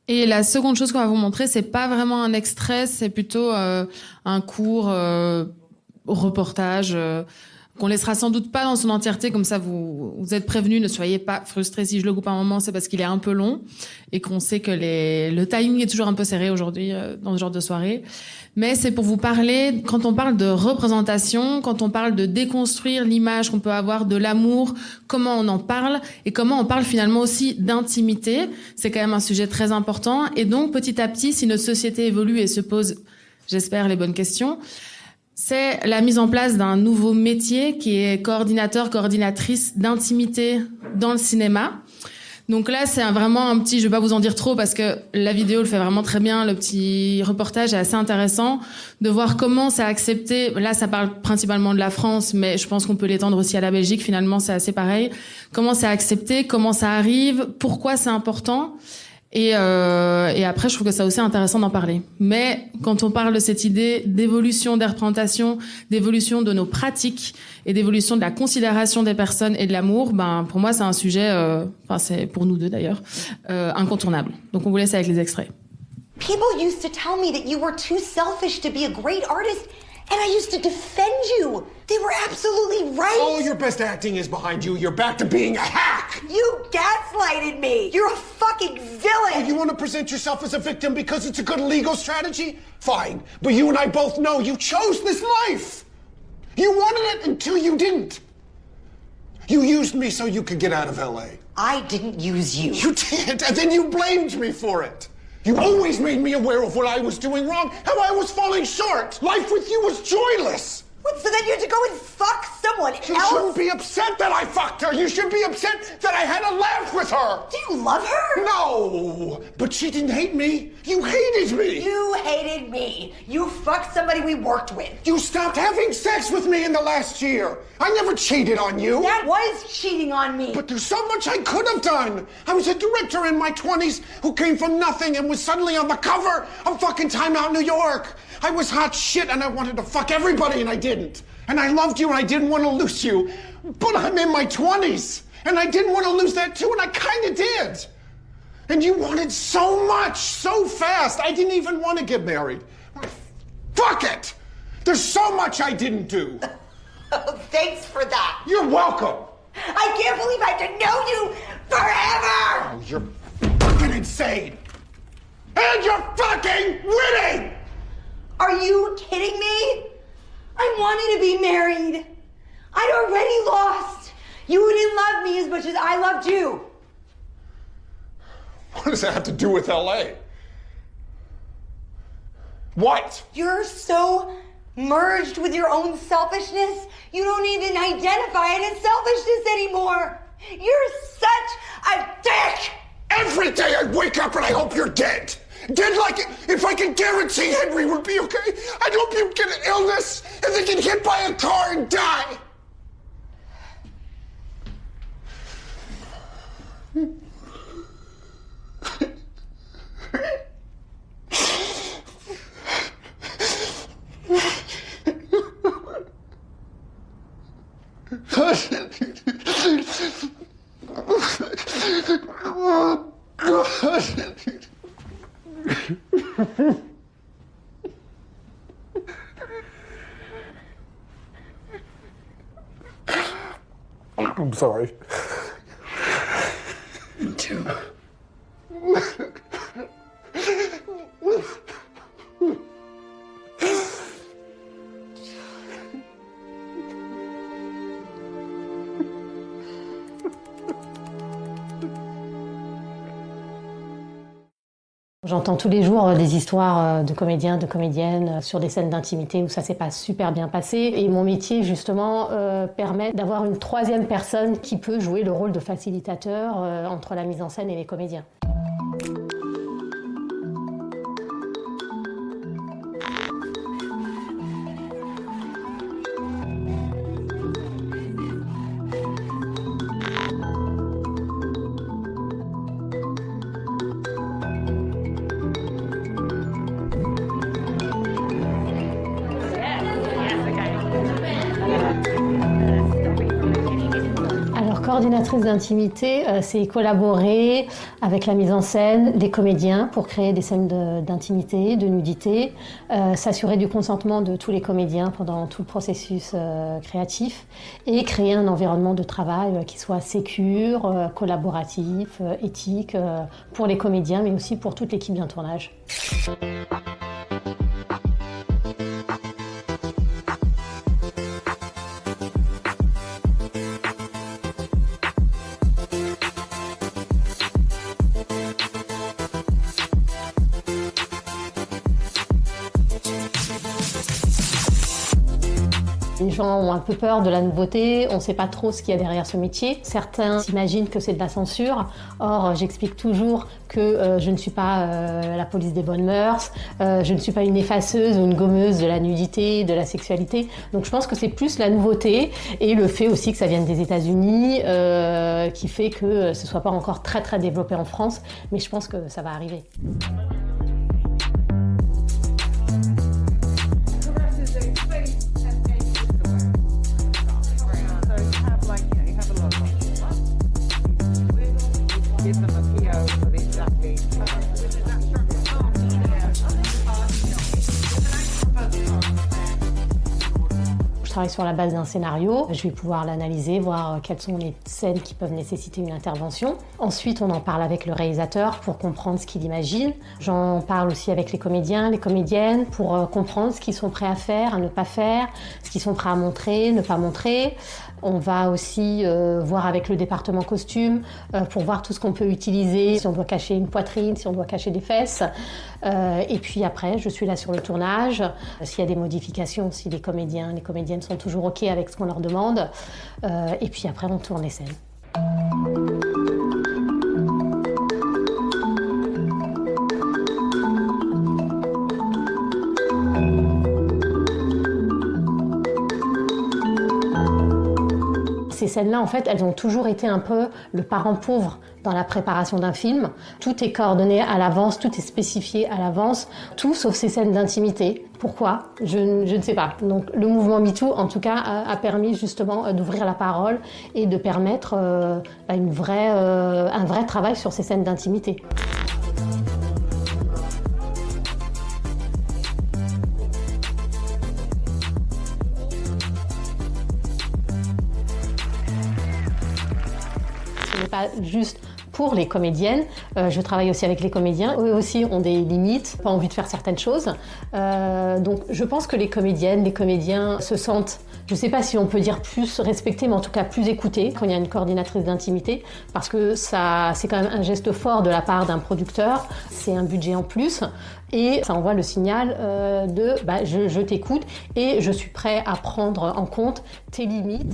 Et la seconde chose qu'on va vous montrer, c'est pas vraiment un extrait, c'est plutôt un court reportage qu'on laissera sans doute pas dans son entièreté, comme ça vous êtes prévenus, ne soyez pas frustrés si je le coupe à un moment, c'est parce qu'il est un peu long et qu'on sait que le timing est toujours un peu serré aujourd'hui dans ce genre de soirée. Mais c'est pour vous parler, quand on parle de représentation, quand on parle de déconstruire l'image qu'on peut avoir de l'amour, comment on en parle et comment on parle finalement aussi d'intimité. C'est quand même un sujet très important. Et donc, petit à petit, si notre société évolue et se pose, j'espère, les bonnes questions, c'est la mise en place d'un nouveau métier qui est coordinatrice d'intimité dans le cinéma. Donc là, c'est vraiment un petit, je vais pas vous en dire trop parce que la vidéo le fait vraiment très bien, le petit reportage est assez intéressant de voir comment c'est accepté. Là, ça parle principalement de la France, mais je pense qu'on peut l'étendre aussi à la Belgique, finalement, c'est assez pareil. Comment c'est accepté, comment ça arrive, pourquoi c'est important. Et après, je trouve que c'est aussi intéressant d'en parler. Mais quand on parle de cette idée d'évolution des représentations, d'évolution de nos pratiques et d'évolution de la considération des personnes et de l'amour, pour moi, c'est un sujet, c'est pour nous deux d'ailleurs, incontournable. Donc on vous laisse avec les extraits. People used to tell me that you were too selfish to be a great artist, and I used to defend you. They were absolutely right. All your best acting is behind you. You're back to being a hack. You gaslighted me. You're a fucking villain. Oh, you want to present yourself as a victim because it's a good legal strategy? Fine. But you and I both know you chose this life. You wanted it until you didn't. You used me so you could get out of LA. I didn't use you. You did, and then you blamed me for it. You always made me aware of what I was doing wrong, how I was falling short. Life with you was joyless. What, so then you had to go and fuck someone else? You shouldn't be upset that I fucked her. You should be upset that I had a laugh with her. Do you love her? No, but she didn't hate me. You hated me. You hated me. You fucked somebody we worked with. You stopped having sex with me in the last year. I never cheated on you. That was cheating on me. But there's so much I could have done. I was a director in my 20s who came from nothing and was suddenly on the cover of fucking Time Out New York. I was hot shit and I wanted to fuck everybody and I didn't. And I loved you and I didn't want to lose you. But I'm in my 20s and I didn't want to lose that too and I kind of did. And you wanted so much, so fast. I didn't even want to get married. Fuck it! There's so much I didn't do. Thanks for that. You're welcome. I can't believe I have to know you forever. Oh, you're fucking insane. And you're fucking winning! Are you kidding me? I wanted to be married. I'd already lost. You didn't love me as much as I loved you. What does that have to do with LA? What? You're so merged with your own selfishness, you don't even identify it as selfishness anymore. You're such a dick! Every day I wake up and I hope you're dead. Dead like it. If I could guarantee Henry would be okay, I'd hope you'd get an illness and then get hit by a car and die. I'm sorry. Me too. J'entends tous les jours des histoires de comédiens, de comédiennes sur des scènes d'intimité où ça s'est pas super bien passé. Et mon métier, justement, permet d'avoir une troisième personne qui peut jouer le rôle de facilitateur entre la mise en scène et les comédiens. Coordinatrice d'intimité, c'est collaborer avec la mise en scène, des comédiens pour créer des scènes d'intimité, de nudité, s'assurer du consentement de tous les comédiens pendant tout le processus créatif et créer un environnement de travail qui soit sécure, collaboratif, éthique pour les comédiens mais aussi pour toute l'équipe d'un tournage. Les gens ont un peu peur de la nouveauté, on ne sait pas trop ce qu'il y a derrière ce métier. Certains s'imaginent que c'est de la censure. Or, j'explique toujours que je ne suis pas la police des bonnes mœurs, je ne suis pas une effaceuse ou une gommeuse de la nudité, de la sexualité. Donc je pense que c'est plus la nouveauté et le fait aussi que ça vienne des États-Unis qui fait que ce ne soit pas encore très très développé en France, mais je pense que ça va arriver. Je travaille sur la base d'un scénario, je vais pouvoir l'analyser, voir quelles sont les scènes qui peuvent nécessiter une intervention. Ensuite, on en parle avec le réalisateur pour comprendre ce qu'il imagine. J'en parle aussi avec les comédiens, les comédiennes pour comprendre ce qu'ils sont prêts à faire, à ne pas faire, ce qu'ils sont prêts à montrer, ne pas montrer. On va aussi voir avec le département costume pour voir tout ce qu'on peut utiliser, si on doit cacher une poitrine, si on doit cacher des fesses. Et puis après, je suis là sur le tournage. S'il y a des modifications, si les comédiens, les comédiennes sont toujours OK avec ce qu'on leur demande. Et puis après, on tourne les scènes. Ces scènes-là, en fait, elles ont toujours été un peu le parent pauvre dans la préparation d'un film. Tout est coordonné à l'avance, tout est spécifié à l'avance, tout sauf ces scènes d'intimité. Pourquoi ? Je ne sais pas. Donc le mouvement MeToo, en tout cas, a permis justement d'ouvrir la parole et de permettre un vrai travail sur ces scènes d'intimité. Ce n'est pas juste pour les comédiennes, je travaille aussi avec les comédiens. Eux aussi ont des limites, pas envie de faire certaines choses. Donc je pense que les comédiennes, les comédiens se sentent, je ne sais pas si on peut dire plus respectés, mais en tout cas plus écoutés quand il y a une coordinatrice d'intimité, parce que ça, c'est quand même un geste fort de la part d'un producteur, c'est un budget en plus, et ça envoie le signal de je t'écoute et je suis prêt à prendre en compte tes limites.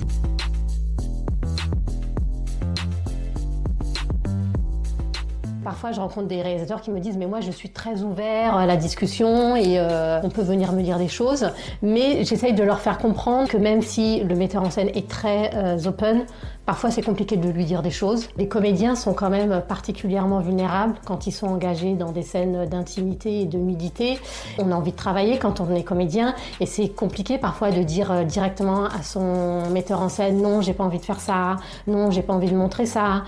Parfois, je rencontre des réalisateurs qui me disent « mais moi, je suis très ouvert à la discussion et on peut venir me dire des choses ». Mais j'essaye de leur faire comprendre que même si le metteur en scène est très open, Parfois, c'est compliqué de lui dire des choses. Les comédiens sont quand même particulièrement vulnérables quand ils sont engagés dans des scènes d'intimité et de nudité. On a envie de travailler quand on est comédien et c'est compliqué parfois de dire directement à son metteur en scène « Non, j'ai pas envie de faire ça. Non, j'ai pas envie de montrer ça. »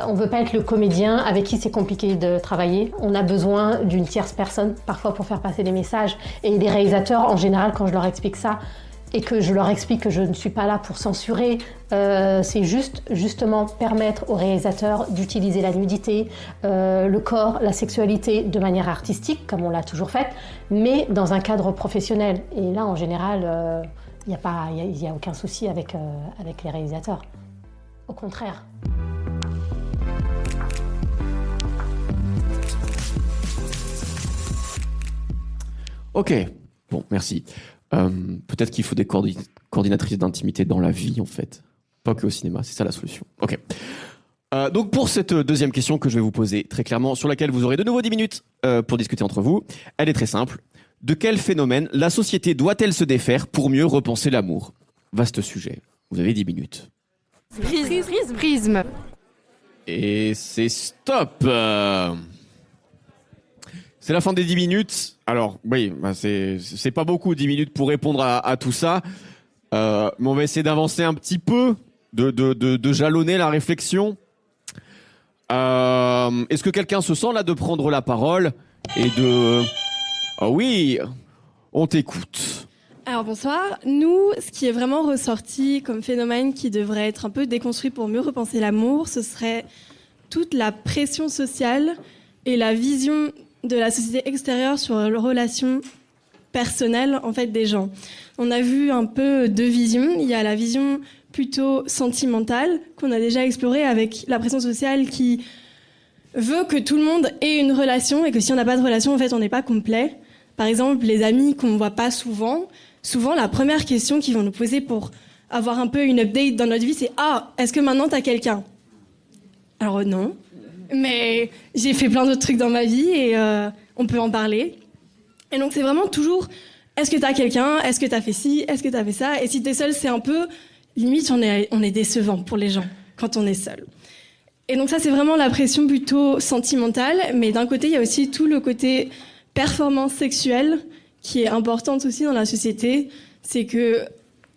On veut pas être le comédien avec qui c'est compliqué de travailler. On a besoin d'une tierce personne parfois pour faire passer des messages. Et les réalisateurs, en général, quand je leur explique ça, et que je leur explique que je ne suis pas là pour censurer, c'est justement permettre aux réalisateurs d'utiliser la nudité, le corps, la sexualité de manière artistique, comme on l'a toujours fait, mais dans un cadre professionnel. Et là, en général, il n'y a aucun souci avec les réalisateurs. Au contraire. Ok, bon, merci. Peut-être qu'il faut des coordinatrices d'intimité dans la vie, en fait. Pas que au cinéma, c'est ça la solution. Ok. Donc pour cette deuxième question que je vais vous poser très clairement, sur laquelle vous aurez de nouveau 10 minutes pour discuter entre vous, elle est très simple. De quel phénomène la société doit-elle se défaire pour mieux repenser l'amour ? Vaste sujet. Vous avez 10 minutes. Prisme. Et c'est stop. C'est la fin des 10 minutes. Alors, oui, c'est pas beaucoup, 10 minutes pour répondre à tout ça. Mais on va essayer d'avancer un petit peu, de jalonner la réflexion. Est-ce que quelqu'un se sent là de prendre la parole et de... Ah oui, on t'écoute. Alors bonsoir. Nous, ce qui est vraiment ressorti comme phénomène qui devrait être un peu déconstruit pour mieux repenser l'amour, ce serait toute la pression sociale et la vision de la société extérieure sur les relations personnelles en fait des gens. On a vu un peu deux visions. Il y a la vision plutôt sentimentale qu'on a déjà explorée avec la pression sociale qui veut que tout le monde ait une relation et que si on n'a pas de relation, en fait, on n'est pas complet. Par exemple, les amis qu'on ne voit pas souvent, la première question qu'ils vont nous poser pour avoir un peu une update dans notre vie, c'est « Ah, est-ce que maintenant tu as quelqu'un ?» Alors non. Mais j'ai fait plein d'autres trucs dans ma vie et on peut en parler. Et donc c'est vraiment toujours est-ce que t'as quelqu'un, est-ce que t'as fait ci, est-ce que t'as fait ça. Et si t'es seul, c'est un peu limite on est décevant pour les gens quand on est seul. Et donc ça c'est vraiment la pression plutôt sentimentale. Mais d'un côté il y a aussi tout le côté performance sexuelle qui est importante aussi dans la société. C'est que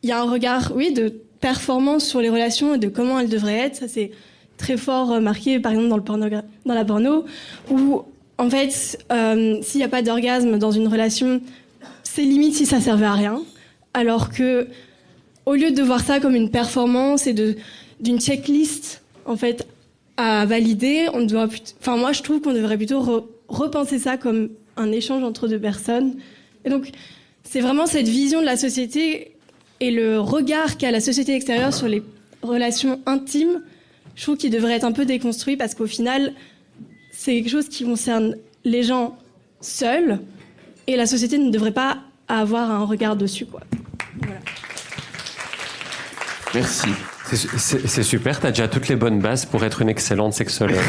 il y a un regard de performance sur les relations et de comment elles devraient être. Ça c'est très fort marqué, par exemple, dans la porno, où, en fait, s'il n'y a pas d'orgasme dans une relation, c'est limite si ça servait à rien. Alors que, au lieu de voir ça comme une performance et d'une checklist, en fait, à valider, moi, je trouve qu'on devrait plutôt repenser ça comme un échange entre deux personnes. Et donc, c'est vraiment cette vision de la société et le regard qu'a la société extérieure sur les relations intimes. Je trouve qu'il devrait être un peu déconstruit parce qu'au final, c'est quelque chose qui concerne les gens seuls et la société ne devrait pas avoir un regard dessus, quoi. Voilà. Merci. C'est super, t'as déjà toutes les bonnes bases pour être une excellente sexologue.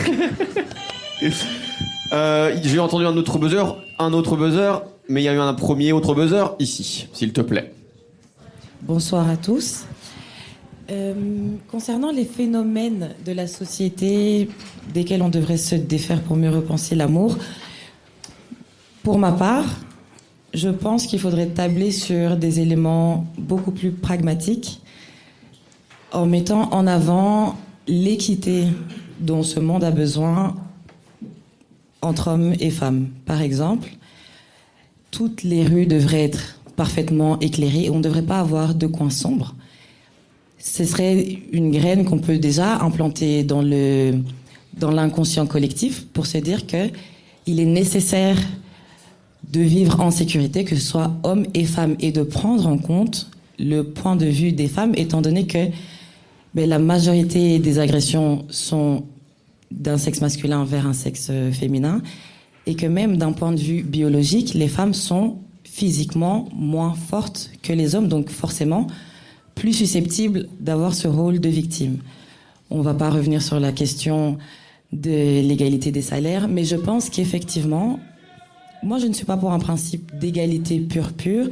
J'ai entendu un autre buzzer, mais il y a eu un premier autre buzzer ici, s'il te plaît. Bonsoir à tous. Concernant les phénomènes de la société desquels on devrait se défaire pour mieux repenser l'amour, pour ma part, je pense qu'il faudrait tabler sur des éléments beaucoup plus pragmatiques en mettant en avant l'équité dont ce monde a besoin entre hommes et femmes. Par exemple, toutes les rues devraient être parfaitement éclairées. On ne devrait pas avoir de coins sombres. Ce serait une graine qu'on peut déjà implanter dans l'inconscient collectif pour se dire qu'il est nécessaire de vivre en sécurité, que ce soit hommes et femmes, et de prendre en compte le point de vue des femmes, étant donné que la majorité des agressions sont d'un sexe masculin vers un sexe féminin, et que même d'un point de vue biologique, les femmes sont physiquement moins fortes que les hommes, donc forcément plus susceptibles d'avoir ce rôle de victime. On ne va pas revenir sur la question de l'égalité des salaires, mais je pense qu'effectivement, moi je ne suis pas pour un principe d'égalité pure.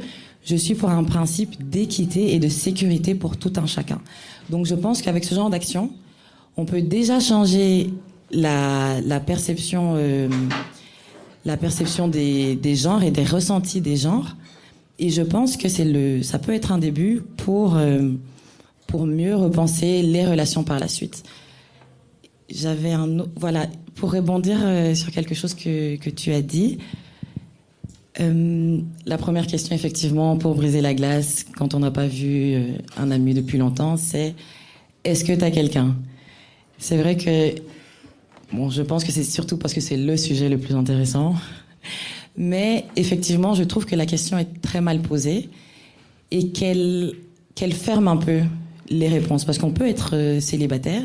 Je suis pour un principe d'équité et de sécurité pour tout un chacun. Donc je pense qu'avec ce genre d'action, on peut déjà changer la perception des genres et des ressentis des genres. Et je pense que ça peut être un début pour mieux repenser les relations par la suite. Pour rebondir sur quelque chose que tu as dit. La première question, effectivement, pour briser la glace, quand on n'a pas vu un ami depuis longtemps, c'est est-ce que tu as quelqu'un? C'est vrai que, je pense que c'est surtout parce que c'est le sujet le plus intéressant. Mais effectivement, je trouve que la question est très mal posée et qu'elle ferme un peu les réponses. Parce qu'on peut être célibataire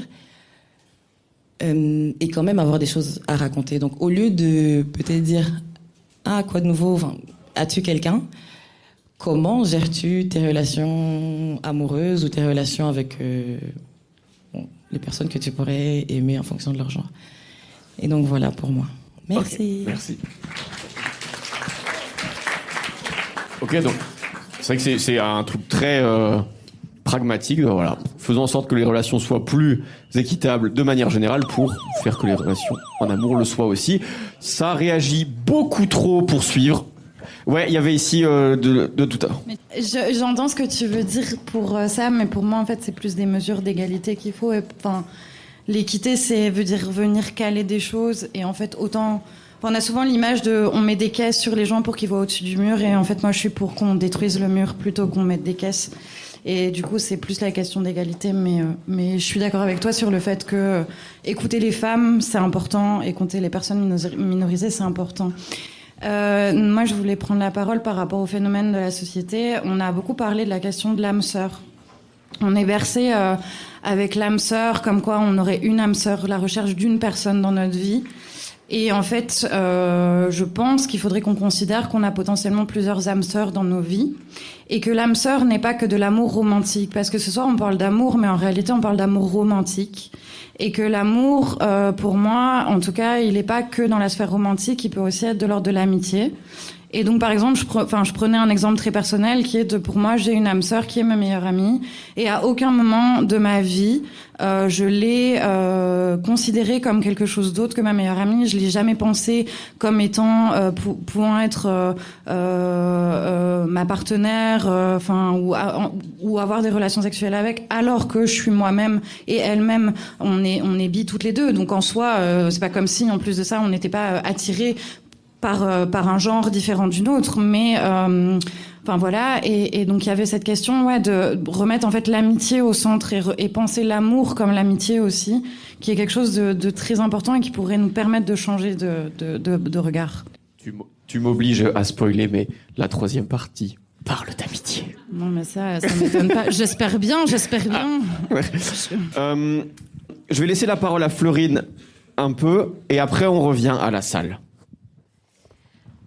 et quand même avoir des choses à raconter. Donc, au lieu de peut-être dire « Ah, quoi de nouveau? As-tu quelqu'un ?» Comment gères-tu tes relations amoureuses ou tes relations avec les personnes que tu pourrais aimer en fonction de leur genre? Et donc, voilà pour moi. Merci. Okay, merci. Ok, donc c'est vrai que c'est un truc très pragmatique. Voilà, faisons en sorte que les relations soient plus équitables de manière générale pour faire que les relations en amour le soient aussi. Ça réagit beaucoup trop pour suivre. Ouais, il y avait ici de tout à l'heure. J'entends ce que tu veux dire pour ça, mais pour moi, en fait, c'est plus des mesures d'égalité qu'il faut. Enfin, l'équité, veut dire venir caler des choses. Et en fait, on a souvent l'image on met des caisses sur les gens pour qu'ils voient au-dessus du mur. Et en fait, moi, je suis pour qu'on détruise le mur plutôt qu'on mette des caisses. Et du coup, c'est plus la question d'égalité. Mais je suis d'accord avec toi sur le fait que écouter les femmes, c'est important. Écouter les personnes minorisées, c'est important. Moi, je voulais prendre la parole par rapport au phénomène de la société. On a beaucoup parlé de la question de l'âme sœur. On est bercé avec l'âme sœur, comme quoi on aurait une âme sœur, la recherche d'une personne dans notre vie. Et en fait, je pense qu'il faudrait qu'on considère qu'on a potentiellement plusieurs âmes sœurs dans nos vies. Et que l'âme sœur n'est pas que de l'amour romantique. Parce que ce soir, on parle d'amour, mais en réalité, on parle d'amour romantique. Et que l'amour, pour moi, en tout cas, il n'est pas que dans la sphère romantique, il peut aussi être de l'ordre de l'amitié. Et donc, par exemple, je prenais un exemple très personnel qui est pour moi, j'ai une âme sœur qui est ma meilleure amie. Et à aucun moment de ma vie, je l'ai considérée comme quelque chose d'autre que ma meilleure amie. Je l'ai jamais pensée comme étant pouvant être ma partenaire, ou avoir des relations sexuelles avec, alors que je suis moi-même et elle-même, on est bi toutes les deux. Donc en soi, c'est pas comme si en plus de ça, on n'était pas attirés par un genre différent d'une autre, mais voilà, et donc il y avait cette question de remettre en fait l'amitié au centre et penser l'amour comme l'amitié aussi, qui est quelque chose de très important et qui pourrait nous permettre de changer de regard. Tu m'obliges à spoiler, mais la troisième partie parle d'amitié. Non, mais ça m'étonne pas. J'espère bien. Ah, ouais. Je vais laisser la parole à Florine un peu, et après on revient à la salle.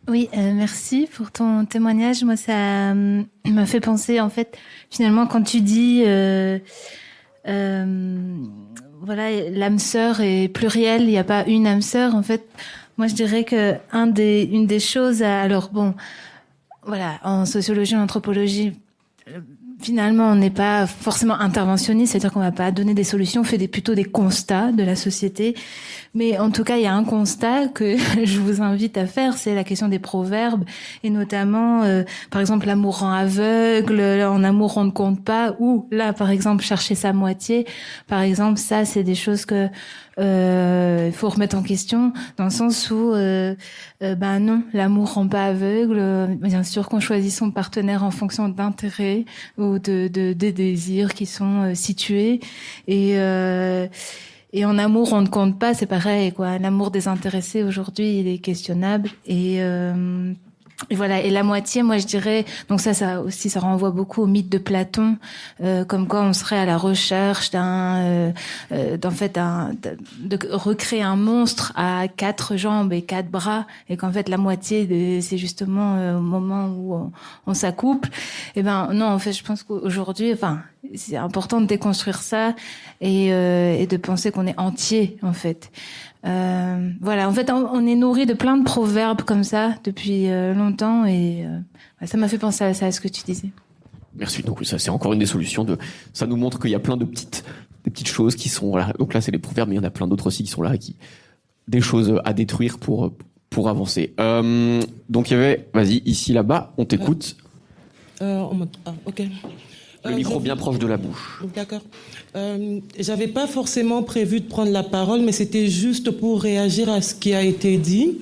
Oui, merci pour ton témoignage. Moi, ça m'a fait penser, en fait, finalement, quand tu dis, l'âme sœur est plurielle, il n'y a pas une âme sœur. En fait, moi, je dirais que une des choses, en sociologie, en anthropologie, finalement, on n'est pas forcément interventionniste, c'est-à-dire qu'on va pas donner des solutions, on fait plutôt des constats de la société. Mais en tout cas, il y a un constat que je vous invite à faire, c'est la question des proverbes, et notamment, par exemple, l'amour rend aveugle, en amour on ne compte pas, ou là, par exemple, chercher sa moitié. Par exemple, ça, c'est des choses que il faut remettre en question, dans le sens où non, l'amour rend pas aveugle. Bien sûr qu'on choisit son partenaire en fonction d'intérêts ou de désirs qui sont situés, et en amour on ne compte pas, c'est pareil quoi. L'amour désintéressé aujourd'hui, il est questionnable, et voilà. Et la moitié, moi je dirais, donc ça aussi, ça renvoie beaucoup au mythe de Platon, comme quoi on serait à la recherche de recréer un monstre à 4 jambes et 4 bras, et qu'en fait la moitié au moment où on s'accouple. Et non, en fait, je pense qu'aujourd'hui, C'est important de déconstruire ça et de penser qu'on est entier, en fait. Voilà, en fait, on est nourri de plein de proverbes comme ça depuis longtemps et ça m'a fait penser à ça, à ce que tu disais. Merci. Donc ça, c'est encore une des solutions. Ça nous montre qu'il y a plein de petites choses qui sont là. Donc là, c'est les proverbes, mais il y en a plein d'autres aussi qui sont là, des choses à détruire pour avancer. Donc il y avait, vas-y, ici, là-bas, on t'écoute. Ok. Le micro bien proche de la bouche. D'accord. J'avais pas forcément prévu de prendre la parole, mais c'était juste pour réagir à ce qui a été dit.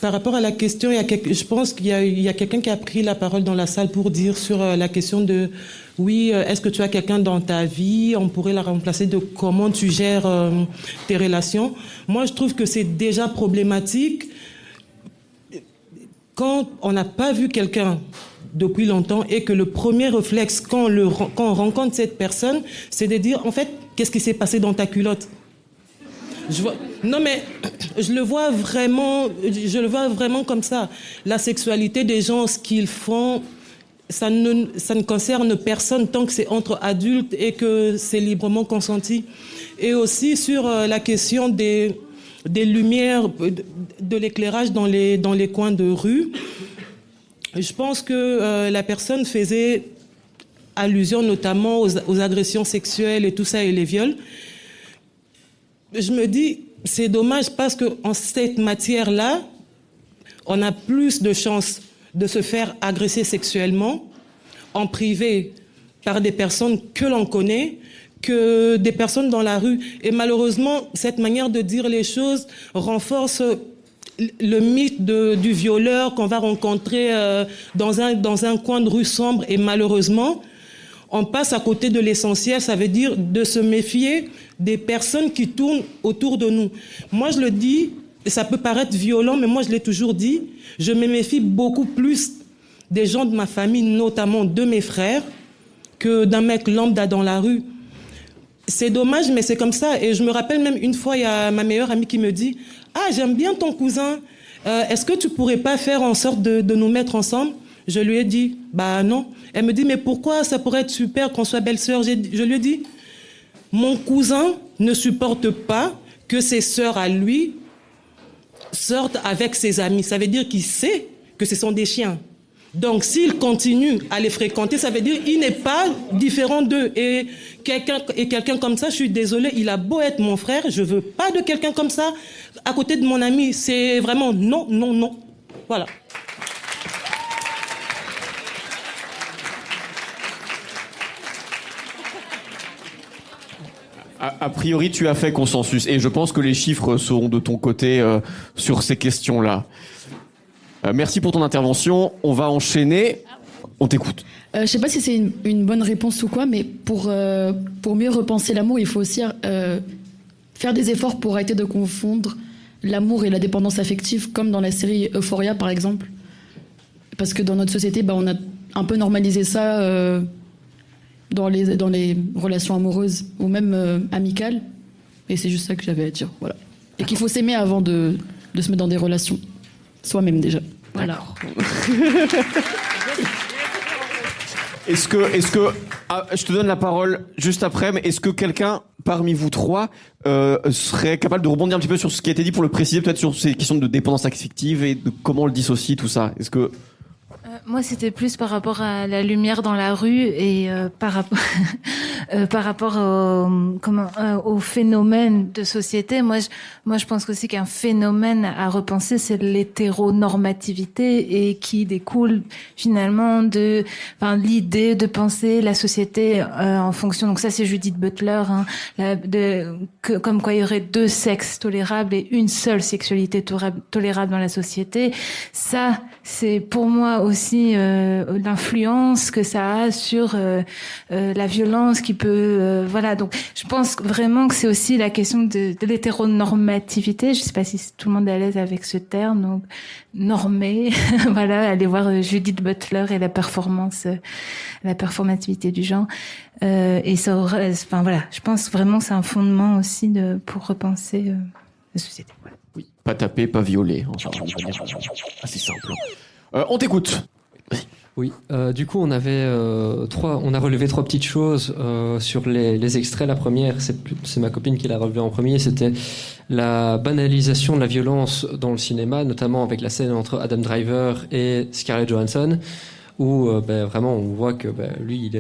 Par rapport à la question, je pense qu'il y a quelqu'un qui a pris la parole dans la salle pour dire sur la question de oui, est-ce que tu as quelqu'un dans ta vie? On pourrait la remplacer de comment tu gères tes relations. Moi, je trouve que c'est déjà problématique quand on n'a pas vu quelqu'un depuis longtemps et que le premier réflexe quand on rencontre cette personne, c'est de dire en fait, qu'est-ce qui s'est passé dans ta culotte? Non mais je le vois vraiment comme ça. La sexualité des gens, ce qu'ils font, ça ne concerne personne tant que c'est entre adultes et que c'est librement consenti. Et aussi sur la question des lumières, de l'éclairage dans les coins de rue. Je pense que la personne faisait allusion notamment aux agressions sexuelles et tout ça et les viols. Je me dis, c'est dommage parce qu'en cette matière-là, on a plus de chances de se faire agresser sexuellement en privé par des personnes que l'on connaît que des personnes dans la rue. Et malheureusement, cette manière de dire les choses renforce le mythe du violeur qu'on va rencontrer dans un coin de rue sombre. Et malheureusement, on passe à côté de l'essentiel, ça veut dire de se méfier des personnes qui tournent autour de nous. Moi, je le dis, et ça peut paraître violent, mais moi, je l'ai toujours dit, je me méfie beaucoup plus des gens de ma famille, notamment de mes frères, que d'un mec lambda dans la rue. C'est dommage, mais c'est comme ça. Et je me rappelle même une fois, il y a ma meilleure amie qui me dit « Ah, j'aime bien ton cousin. Est-ce que tu pourrais pas faire en sorte de nous mettre ensemble ?» Je lui ai dit « Bah non. » Elle me dit « Mais pourquoi? Ça pourrait être super qu'on soit belle-sœur. » Je lui ai dit « Mon cousin ne supporte pas que ses sœurs à lui sortent avec ses amis. Ça veut dire qu'il sait que ce sont des chiens. Donc, s'il continue à les fréquenter, ça veut dire qu'il n'est pas différent d'eux. Et quelqu'un comme ça, je suis désolée, il a beau être mon frère, je veux pas de quelqu'un comme ça à côté de mon ami. C'est vraiment non, non, non. Voilà. A priori, tu as fait consensus. Et je pense que les chiffres seront de ton côté sur ces questions-là. Merci pour ton intervention. On va enchaîner. On t'écoute. Je sais pas si c'est une bonne réponse ou quoi, mais pour mieux repenser l'amour, il faut aussi faire des efforts pour arrêter de confondre l'amour et la dépendance affective, comme dans la série Euphoria, par exemple. Parce que dans notre société, on a un peu normalisé ça dans les relations amoureuses ou même amicales. Et c'est juste ça que j'avais à dire. Voilà. Et qu'il faut s'aimer avant de se mettre dans des relations. Soi-même déjà. Voilà. Est-ce que je te donne la parole juste après, mais est-ce que quelqu'un parmi vous trois serait capable de rebondir un petit peu sur ce qui a été dit pour le préciser, peut-être sur ces questions de dépendance affective et de comment on le dissocie, tout ça? Est-ce que moi, c'était plus par rapport à la lumière dans la rue et par rapport au phénomène de société. Moi, je pense aussi qu'un phénomène à repenser, c'est l'hétéronormativité et qui découle finalement l'idée de penser la société en fonction. Donc ça, c'est Judith Butler, comme quoi il y aurait deux sexes tolérables et une seule sexualité tolérable dans la société. Ça, c'est pour moi aussi l'influence que ça a sur la violence qui peut donc je pense vraiment que c'est aussi la question de l'hétéronormativité. Je sais pas si tout le monde est à l'aise avec ce terme, donc normé. Voilà, allez voir Judith Butler et la performativité du genre. Et ça je pense vraiment que c'est un fondement aussi pour repenser la société. Voilà. Oui, pas taper, pas violer. Enfin, assez simple. On t'écoute. Oui, du coup, on a relevé 3 petites choses sur les extraits. La première, c'est ma copine qui l'a relevé en premier, c'était la banalisation de la violence dans le cinéma, notamment avec la scène entre Adam Driver et Scarlett Johansson, où vraiment on voit que lui, il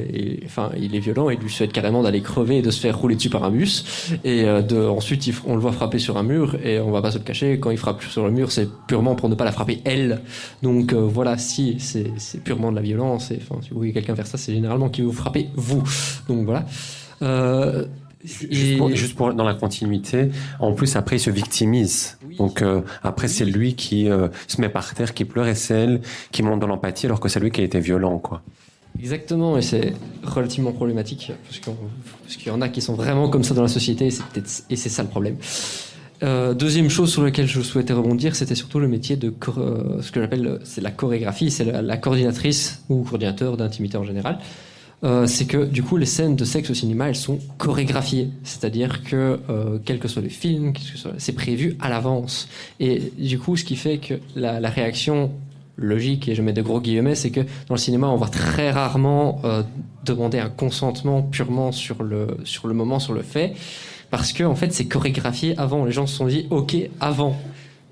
est violent et il lui souhaite carrément d'aller crever et de se faire rouler dessus par un bus. Et ensuite, on le voit frapper sur un mur, et on va pas se le cacher, quand il frappe sur le mur, c'est purement pour ne pas la frapper elle. Donc voilà, si c'est purement de la violence, et si vous voyez quelqu'un faire ça, c'est généralement qu'il veut vous frapper vous. Donc voilà. Juste pour dans la continuité, en plus après il se victimise. Donc après c'est lui qui se met par terre, qui pleure, et c'est elle qui monte dans l'empathie alors que c'est lui qui a été violent, quoi. Exactement, et c'est relativement problématique parce qu'il y en a qui sont vraiment comme ça dans la société, et c'est ça le problème. Deuxième chose sur laquelle je souhaitais rebondir, c'était surtout le métier de ce que j'appelle c'est la chorégraphie, c'est la coordinatrice ou coordinateur d'intimité en général. C'est que du coup les scènes de sexe au cinéma, elles sont chorégraphiées, c'est-à-dire que quels que soient les films, c'est prévu à l'avance, et du coup ce qui fait que la réaction logique, et je mets de gros guillemets, c'est que dans le cinéma on va très rarement demander un consentement purement sur le moment, sur le fait, parce que en fait c'est chorégraphié avant, les gens se sont dit ok avant.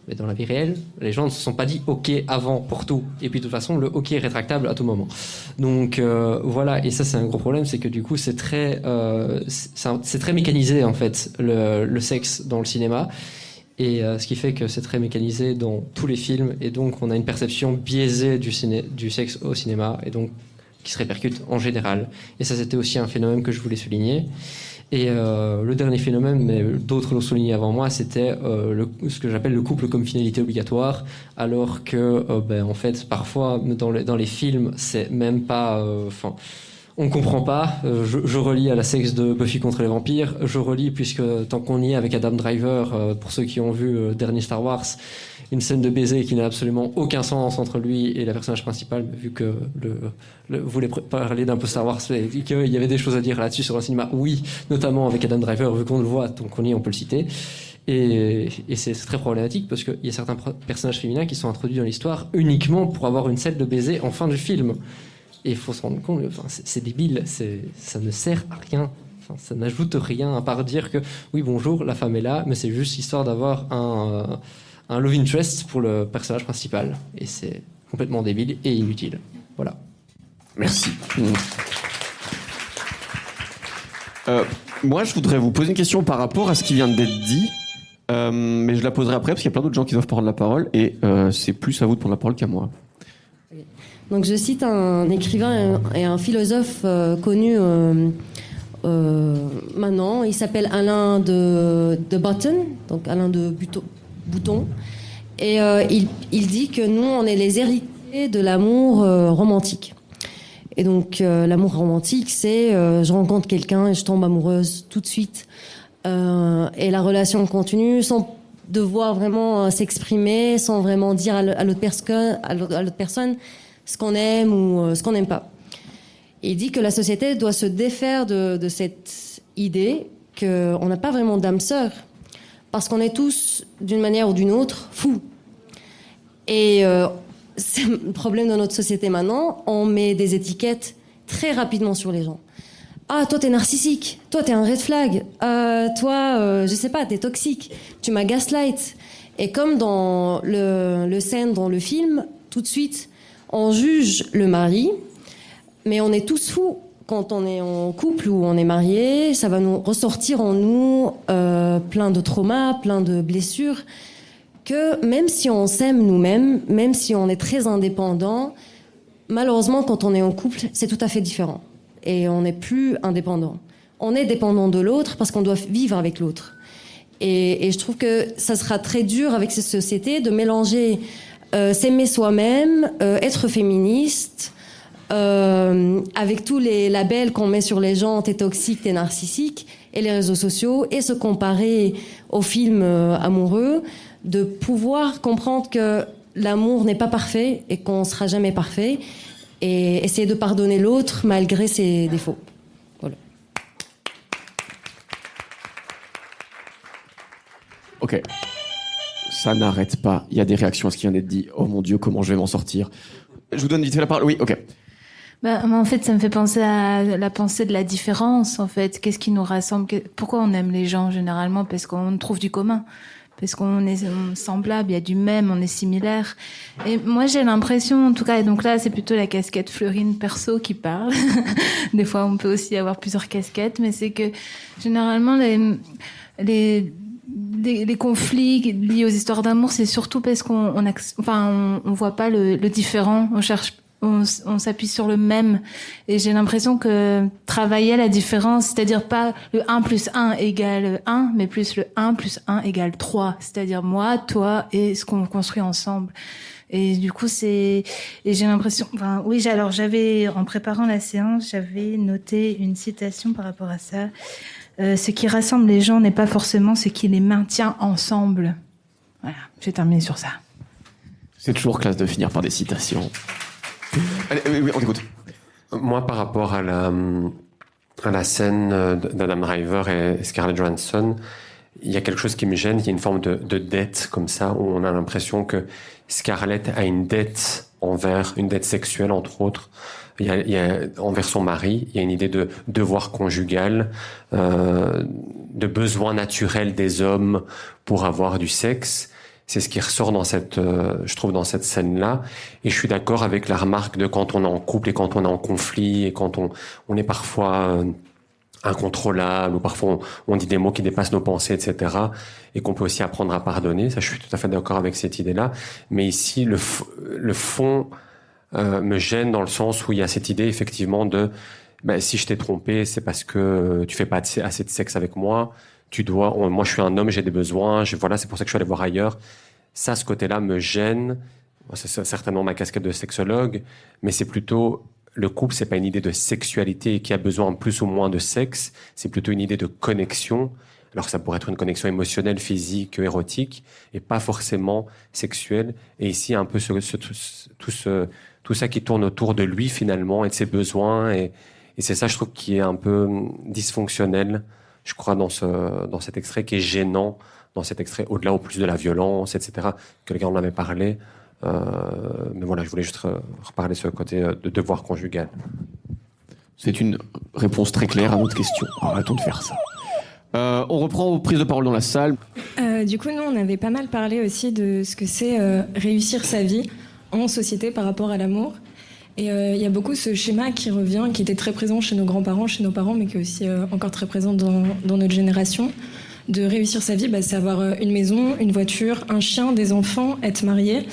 Mais dans la vie réelle, les gens ne se sont pas dit OK avant pour tout. Et puis de toute façon, le OK est rétractable à tout moment. Donc voilà, et ça c'est un gros problème, c'est que du coup c'est très mécanisé en fait le sexe dans le cinéma. Et ce qui fait que c'est très mécanisé dans tous les films, et donc on a une perception biaisée du sexe au cinéma, et donc qui se répercute en général. Et ça c'était aussi un phénomène que je voulais souligner. Et le dernier phénomène, mais d'autres l'ont souligné avant moi, c'était ce que j'appelle le couple comme finalité obligatoire, alors que en fait parfois dans les films c'est même pas, on comprend pas. Je relis à la sexe de Buffy contre les vampires, je relis puisque tant qu'on y est avec Adam Driver, pour ceux qui ont vu le dernier Star Wars, une scène de baiser qui n'a absolument aucun sens entre lui et la personnage principale, vu que vous voulez parler d'un peu Star Wars et qu'il y avait des choses à dire là-dessus sur le cinéma, oui, notamment avec Adam Driver, vu qu'on le voit, donc on y est, on peut le citer. Et c'est très problématique parce qu'il y a certains personnages féminins qui sont introduits dans l'histoire uniquement pour avoir une scène de baiser en fin du film. Et il faut se rendre compte, c'est débile, ça ne sert à rien. Ça n'ajoute rien à part dire que oui, bonjour, la femme est là, mais c'est juste histoire d'avoir un love interest pour le personnage principal. Et c'est complètement débile et inutile. Voilà. Merci. Moi, je voudrais vous poser une question par rapport à ce qui vient d'être dit. Mais je la poserai après parce qu'il y a plein d'autres gens qui doivent prendre la parole. Et c'est plus à vous de prendre la parole qu'à moi. Donc je cite un écrivain et un philosophe connu maintenant. Il s'appelle Alain de Botton, donc Alain de Bouton. Et il dit que nous, on est les héritiers de l'amour romantique. Et donc l'amour romantique, c'est je rencontre quelqu'un et je tombe amoureuse tout de suite. Et la relation continue sans devoir vraiment s'exprimer, sans vraiment dire à l'autre personne ce qu'on aime ou ce qu'on n'aime pas. Il dit que la société doit se défaire de cette idée qu'on n'a pas vraiment d'âme sœur, parce qu'on est tous, d'une manière ou d'une autre, fous. Et c'est le problème de notre société maintenant, on met des étiquettes très rapidement sur les gens. Ah, toi t'es narcissique, toi t'es un red flag, toi, je sais pas, t'es toxique, tu m'as gaslight. Et comme dans le scène dans le film, tout de suite, on juge le mari, mais on est tous fous. Quand on est en couple ou on est marié, ça va nous ressortir en nous plein de traumas, plein de blessures, que même si on s'aime nous-mêmes, même si on est très indépendant, malheureusement, quand on est en couple, c'est tout à fait différent. Et on n'est plus indépendant. On est dépendant de l'autre parce qu'on doit vivre avec l'autre. Et je trouve que ça sera très dur avec cette société de mélanger s'aimer soi-même, être féministe, avec tous les labels qu'on met sur les gens, t'es toxique, t'es narcissique, et les réseaux sociaux, et se comparer aux films amoureux, de pouvoir comprendre que l'amour n'est pas parfait et qu'on ne sera jamais parfait, et essayer de pardonner l'autre malgré ses défauts. Voilà. Ok. Ça n'arrête pas. Il y a des réactions à ce qui vient d'être dit. Oh mon Dieu, comment je vais m'en sortir? Je vous donne vite fait la parole. Oui, ok. En fait, ça me fait penser à la pensée de la différence, en fait. Qu'est-ce qui nous rassemble? Pourquoi on aime les gens, généralement? Parce qu'on trouve du commun. Parce qu'on est semblable, il y a du même, on est similaire. Et moi, j'ai l'impression, en tout cas, et donc là, c'est plutôt la casquette Fleurine perso qui parle. Des fois, on peut aussi avoir plusieurs casquettes, mais c'est que, généralement, les conflits liés aux histoires d'amour, c'est surtout parce qu'on voit pas le différent, on s'appuie sur le même. Et j'ai l'impression que travailler la différence, c'est-à-dire pas le 1 plus 1 égale 1, mais plus le 1 plus 1 égale 3. C'est-à-dire moi, toi et ce qu'on construit ensemble. Et du coup, et j'ai l'impression, alors j'avais, en préparant la séance, j'avais noté une citation par rapport à ça. Ce qui rassemble les gens n'est pas forcément ce qui les maintient ensemble. Voilà, j'ai terminé sur ça. C'est toujours classe de finir par des citations. Allez, oui, on t'écoute. Moi, par rapport à la scène d'Adam Driver et Scarlett Johansson, il y a quelque chose qui me gêne, il y a une forme de dette comme ça, où on a l'impression que Scarlett a une dette une dette sexuelle entre autres, il y a envers son mari, il y a une idée de devoir conjugal, de besoin naturel des hommes pour avoir du sexe. C'est ce qui ressort je trouve, dans cette scène-là. Et je suis d'accord avec la remarque de quand on est en couple et quand on est en conflit et quand on est parfois incontrôlable ou parfois on dit des mots qui dépassent nos pensées, etc. Et qu'on peut aussi apprendre à pardonner. Ça, je suis tout à fait d'accord avec cette idée-là. Mais ici, le fond me gêne dans le sens où il y a cette idée, effectivement, si je t'ai trompé, c'est parce que tu fais pas assez de sexe avec moi. Moi je suis un homme, j'ai des besoins, c'est pour ça que je suis allé voir ailleurs. Ça, ce côté-là me gêne. C'est certainement ma casquette de sexologue, mais c'est plutôt, le couple, c'est pas une idée de sexualité qui a besoin plus ou moins de sexe, c'est plutôt une idée de connexion. Alors ça pourrait être une connexion émotionnelle, physique, érotique, et pas forcément sexuelle. Et ici, un peu tout ça qui tourne autour de lui finalement, et de ses besoins, et c'est ça, je trouve, qui est un peu dysfonctionnel, je crois, dans cet extrait, qui est gênant, dans cet extrait, au-delà au plus de la violence, etc., que les gars en avaient parlé. Mais voilà, je voulais juste reparler sur le côté de devoir conjugal. C'est une réponse très claire à notre question. Arrêtons de faire ça. On reprend aux prises de parole dans la salle. Du coup, nous, on avait pas mal parlé aussi de ce que c'est réussir sa vie en société par rapport à l'amour. Et il y a beaucoup ce schéma qui revient, qui était très présent chez nos grands-parents, chez nos parents, mais qui est aussi encore très présent dans notre génération. De réussir sa vie, c'est avoir une maison, une voiture, un chien, des enfants, être marié.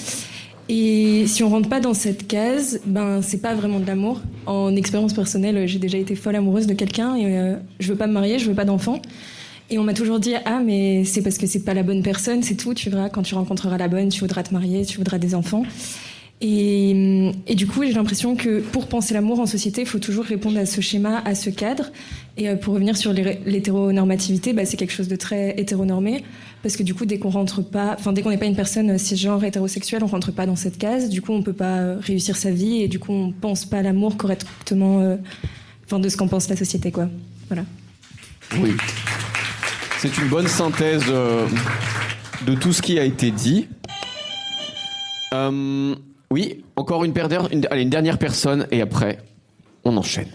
Et si on rentre pas dans cette case, c'est pas vraiment de l'amour. En expérience personnelle, j'ai déjà été folle amoureuse de quelqu'un et je veux pas me marier, je veux pas d'enfants. Et on m'a toujours dit mais c'est parce que c'est pas la bonne personne, c'est tout. Tu verras, quand tu rencontreras la bonne, tu voudras te marier, tu voudras des enfants. Et du coup, j'ai l'impression que pour penser l'amour en société, il faut toujours répondre à ce schéma, à ce cadre. Et pour revenir sur l'hétéronormativité, c'est quelque chose de très hétéronormé. Parce que du coup, dès qu'on n'est pas une personne cisgenre hétérosexuelle, on rentre pas dans cette case. Du coup, on peut pas réussir sa vie et du coup, on pense pas à l'amour correctement, de ce qu'en pense la société, quoi. Voilà. Oui. C'est une bonne synthèse de tout ce qui a été dit. Oui, encore une dernière personne et après, on enchaîne.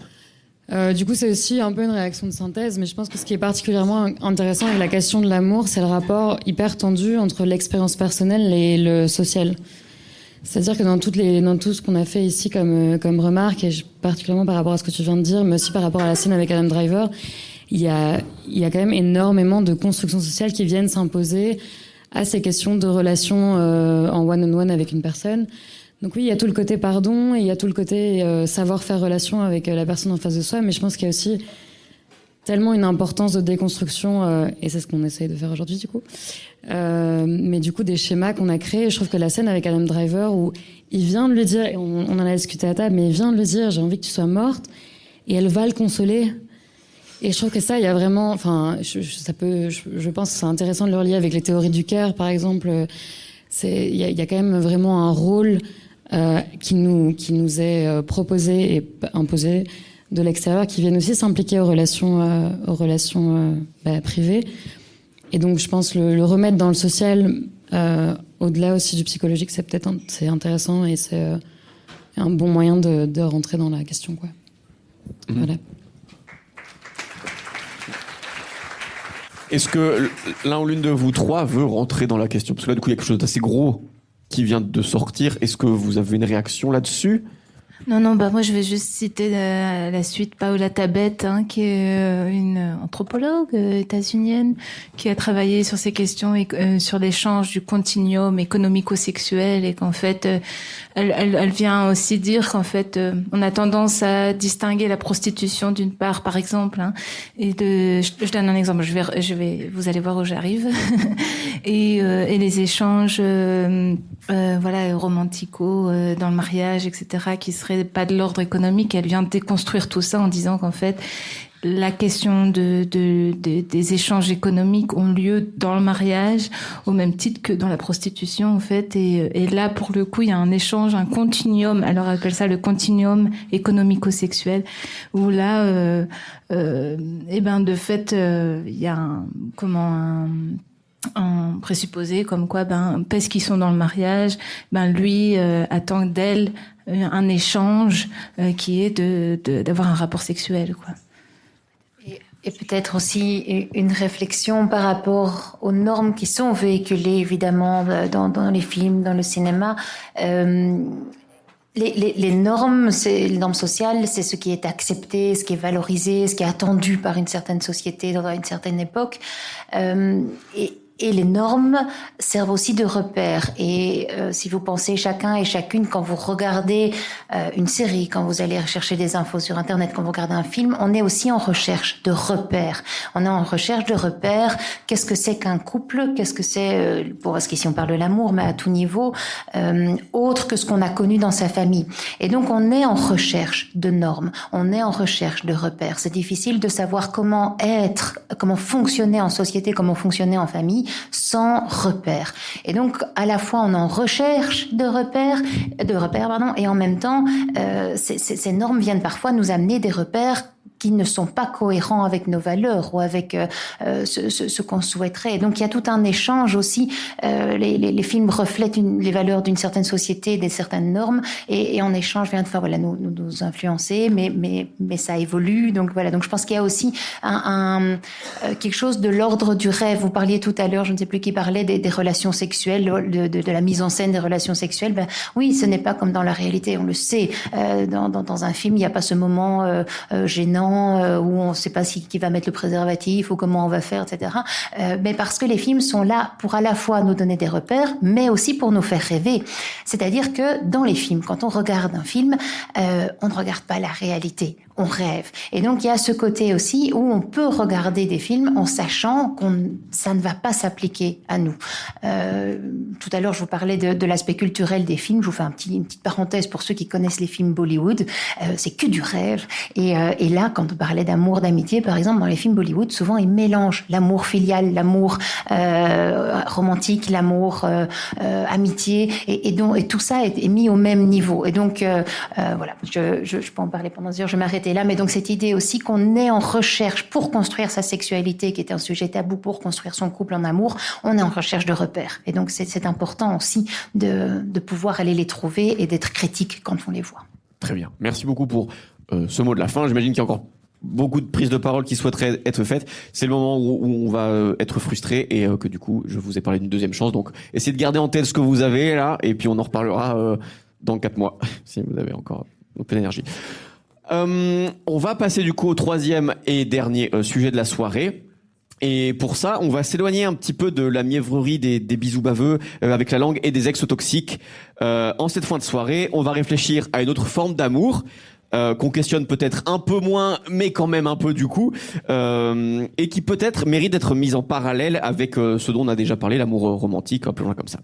Du coup, c'est aussi un peu une réaction de synthèse, mais je pense que ce qui est particulièrement intéressant avec la question de l'amour, c'est le rapport hyper tendu entre l'expérience personnelle et le social. C'est-à-dire que dans tout ce qu'on a fait ici comme remarque, et particulièrement par rapport à ce que tu viens de dire, mais aussi par rapport à la scène avec Adam Driver, il y a quand même énormément de constructions sociales qui viennent s'imposer à ces questions de relations en one-on-one avec une personne. Donc oui, il y a tout le côté pardon, et il y a tout le côté savoir faire relation avec la personne en face de soi, mais je pense qu'il y a aussi tellement une importance de déconstruction, et c'est ce qu'on essaye de faire aujourd'hui du coup, mais du coup des schémas qu'on a créés. Je trouve que la scène avec Adam Driver, où il vient de lui dire, et on en a discuté à table, mais il vient de lui dire j'ai envie que tu sois morte, et elle va le consoler. Et je trouve que ça, il y a vraiment, je pense que c'est intéressant de le relier avec les théories du cœur, par exemple. Il y a quand même vraiment un rôle qui nous est proposé et imposé de l'extérieur, qui viennent aussi s'impliquer aux relations privées. Et donc, je pense le remettre dans le social, au-delà aussi du psychologique, c'est intéressant, et un bon moyen de rentrer dans la question, quoi. Voilà. Est-ce que l'un ou l'une de vous trois veut rentrer dans la question? Parce que là, du coup, il y a quelque chose d'assez gros qui vient de sortir. Est-ce que vous avez une réaction là-dessus? Non, moi je vais juste citer à la suite Paola Tabet, qui est une anthropologue états-unienne qui a travaillé sur ces questions et sur l'échange du continuum économico-sexuel, et qu'en fait elle vient aussi dire qu'en fait on a tendance à distinguer la prostitution d'une part, par exemple, et je donne un exemple, je vais vous allez voir où j'arrive, et les échanges romantico dans le mariage, etc., qui seraient pas de l'ordre économique. Elle vient déconstruire tout ça en disant qu'en fait la question des échanges économiques ont lieu dans le mariage au même titre que dans la prostitution, en fait, et là pour le coup il y a un échange, un continuum, alors elle appelle ça le continuum économico-sexuel, où là de fait il y a un présupposé comme quoi parce qu'ils sont dans le mariage, lui attend d'elle un échange qui est d'avoir un rapport sexuel, quoi. Et peut-être aussi une réflexion par rapport aux normes qui sont véhiculées évidemment dans les films, dans le cinéma. Les normes, les normes sociales, c'est ce qui est accepté, ce qui est valorisé, ce qui est attendu par une certaine société dans une certaine époque. Et les normes servent aussi de repères. Et si vous pensez chacun et chacune, quand vous regardez une série, quand vous allez chercher des infos sur Internet, quand vous regardez un film, on est aussi en recherche de repères. On est en recherche de repères. Qu'est-ce que c'est qu'un couple? Qu'est-ce que c'est, parce qu'ici on parle de l'amour, mais à tout niveau, autre que ce qu'on a connu dans sa famille. Et donc on est en recherche de normes. On est en recherche de repères. C'est difficile de savoir comment fonctionner en société, comment fonctionner en famille, sans repères. Et donc, à la fois, on est en recherche de repères, et en même temps, ces normes viennent parfois nous amener des repères qui ne sont pas cohérents avec nos valeurs ou avec ce qu'on souhaiterait. Et donc il y a tout un échange aussi. Les films reflètent les valeurs d'une certaine société, des certaines normes, et en échange vient de nous influencer, mais ça évolue. Donc voilà. Donc je pense qu'il y a aussi quelque chose de l'ordre du rêve. Vous parliez tout à l'heure, je ne sais plus qui parlait des relations sexuelles, de la mise en scène des relations sexuelles. Oui, ce n'est pas comme dans la réalité. On le sait. Dans un film, il n'y a pas ce moment gênant où on ne sait pas qui va mettre le préservatif ou comment on va faire, etc. Mais parce que les films sont là pour à la fois nous donner des repères, mais aussi pour nous faire rêver. C'est-à-dire que dans les films, quand on regarde un film, on ne regarde pas la réalité, on rêve. Et donc il y a ce côté aussi où on peut regarder des films en sachant ça ne va pas s'appliquer à nous. Tout à l'heure, je vous parlais de l'aspect culturel des films. Je vous fais une petite parenthèse pour ceux qui connaissent les films Bollywood. C'est que du rêve. Et là, quand on parlait d'amour, d'amitié, par exemple, dans les films Bollywood, souvent ils mélangent l'amour filial, l'amour romantique, l'amour amitié, et tout ça est mis au même niveau. Et donc voilà, je peux en parler pendant des heures. Je vais m'arrêter là, mais donc cette idée aussi qu'on est en recherche pour construire sa sexualité, qui est un sujet tabou, pour construire son couple en amour, on est en recherche de repères. Et donc c'est important aussi de pouvoir aller les trouver et d'être critique quand on les voit. Très bien. Merci beaucoup pour ce mot de la fin. J'imagine qu'il y a encore beaucoup de prises de parole qui souhaiteraient être faites. C'est le moment où on va être frustré et que du coup, je vous ai parlé d'une deuxième chance. Donc, essayez de garder en tête ce que vous avez là et puis on en reparlera dans 4 mois si vous avez encore un peu d'énergie. On va passer du coup au troisième et dernier sujet de la soirée. Et pour ça, on va s'éloigner un petit peu de la mièvrerie des bisous baveux avec la langue et des ex toxiques. En cette fin de soirée, on va réfléchir à une autre forme d'amour qu'on questionne peut-être un peu moins, mais quand même un peu du coup, et qui peut-être mérite d'être mise en parallèle avec ce dont on a déjà parlé, l'amour romantique, un peu loin comme ça.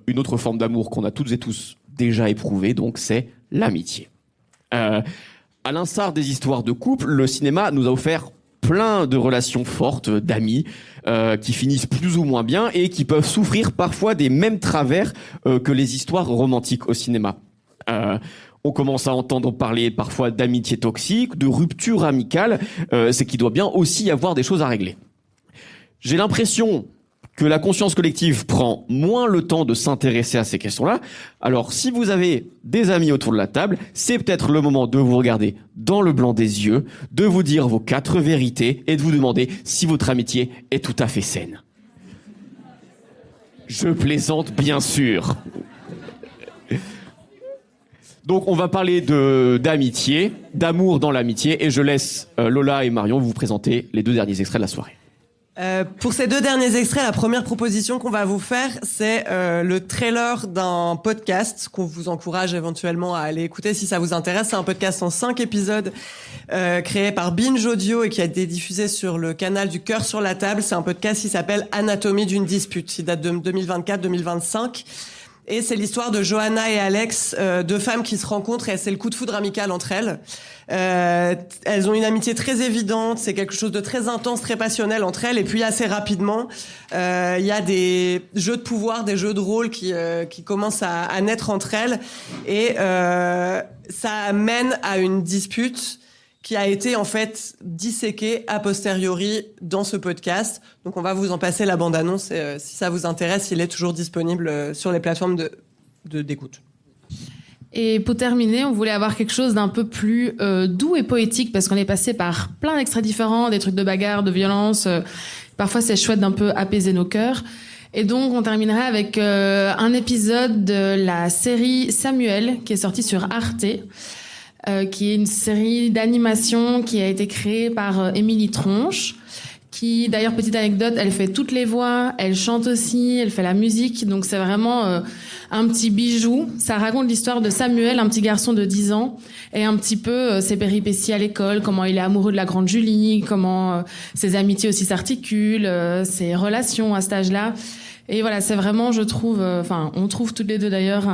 Une autre forme d'amour qu'on a toutes et tous déjà éprouvée, donc c'est l'amitié. À l'instar des histoires de couple, le cinéma nous a offert plein de relations fortes d'amis qui finissent plus ou moins bien et qui peuvent souffrir parfois des mêmes travers que les histoires romantiques au cinéma. On commence à entendre parler parfois d'amitié toxique, de rupture amicale, c'est qu'il doit bien aussi y avoir des choses à régler. J'ai l'impression que la conscience collective prend moins le temps de s'intéresser à ces questions-là. Alors, si vous avez des amis autour de la table, c'est peut-être le moment de vous regarder dans le blanc des yeux, de vous dire vos 4 vérités et de vous demander si votre amitié est tout à fait saine. Je plaisante, bien sûr. Donc, on va parler d'amitié, d'amour dans l'amitié, et je laisse Lola et Marion vous présenter les 2 derniers extraits de la soirée. Pour ces 2 derniers extraits, la première proposition qu'on va vous faire, c'est le trailer d'un podcast qu'on vous encourage éventuellement à aller écouter si ça vous intéresse. C'est un podcast en 5 épisodes créé par Binge Audio et qui a été diffusé sur le canal du Cœur sur la table. C'est un podcast qui s'appelle Anatomie d'une dispute. Il date de 2024-2025. Et c'est l'histoire de Johanna et Alex, 2 femmes qui se rencontrent et c'est le coup de foudre amical entre elles. Elles ont une amitié très évidente, c'est quelque chose de très intense, très passionnel entre elles. Et puis assez rapidement, il y a des jeux de pouvoir, des jeux de rôle qui commencent à naître entre elles. Et ça mène à une dispute qui a été en fait disséquée a posteriori dans ce podcast. Donc on va vous en passer la bande-annonce si ça vous intéresse, il est toujours disponible sur les plateformes d'écoute. Et pour terminer, on voulait avoir quelque chose d'un peu plus doux et poétique parce qu'on est passé par plein d'extraits différents, des trucs de bagarre, de violence. Parfois c'est chouette d'un peu apaiser nos cœurs. Et donc on terminerait avec un épisode de la série Samuel qui est sortie sur Arte. Qui est une série d'animation qui a été créée par Émilie Tronche, qui, d'ailleurs, petite anecdote, elle fait toutes les voix, elle chante aussi, elle fait la musique, donc c'est vraiment un petit bijou. Ça raconte l'histoire de Samuel, un petit garçon de 10 ans, et un petit peu ses péripéties à l'école, comment il est amoureux de la grande Julie, comment ses amitiés aussi s'articulent, ses relations à cet âge-là. Et voilà, c'est vraiment, je trouve, on trouve toutes les deux d'ailleurs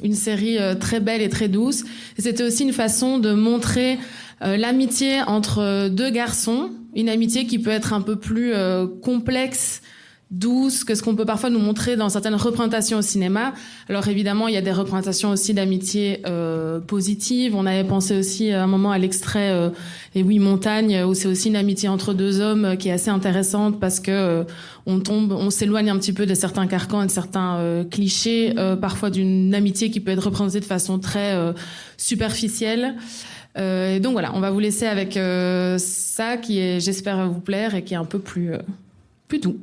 une série très belle et très douce. Et c'était aussi une façon de montrer l'amitié entre 2 garçons, une amitié qui peut être un peu plus complexe, douce que ce qu'on peut parfois nous montrer dans certaines représentations au cinéma. Alors évidemment, il y a des représentations aussi d'amitié positives. On avait pensé aussi à un moment à l'extrait Et oui, Montagne, où c'est aussi une amitié entre 2 hommes qui est assez intéressante parce que on s'éloigne un petit peu de certains carcans et de certains clichés, parfois d'une amitié qui peut être représentée de façon très superficielle. Et donc voilà, on va vous laisser avec ça qui est, j'espère, vous plaire et qui est un peu plus doux.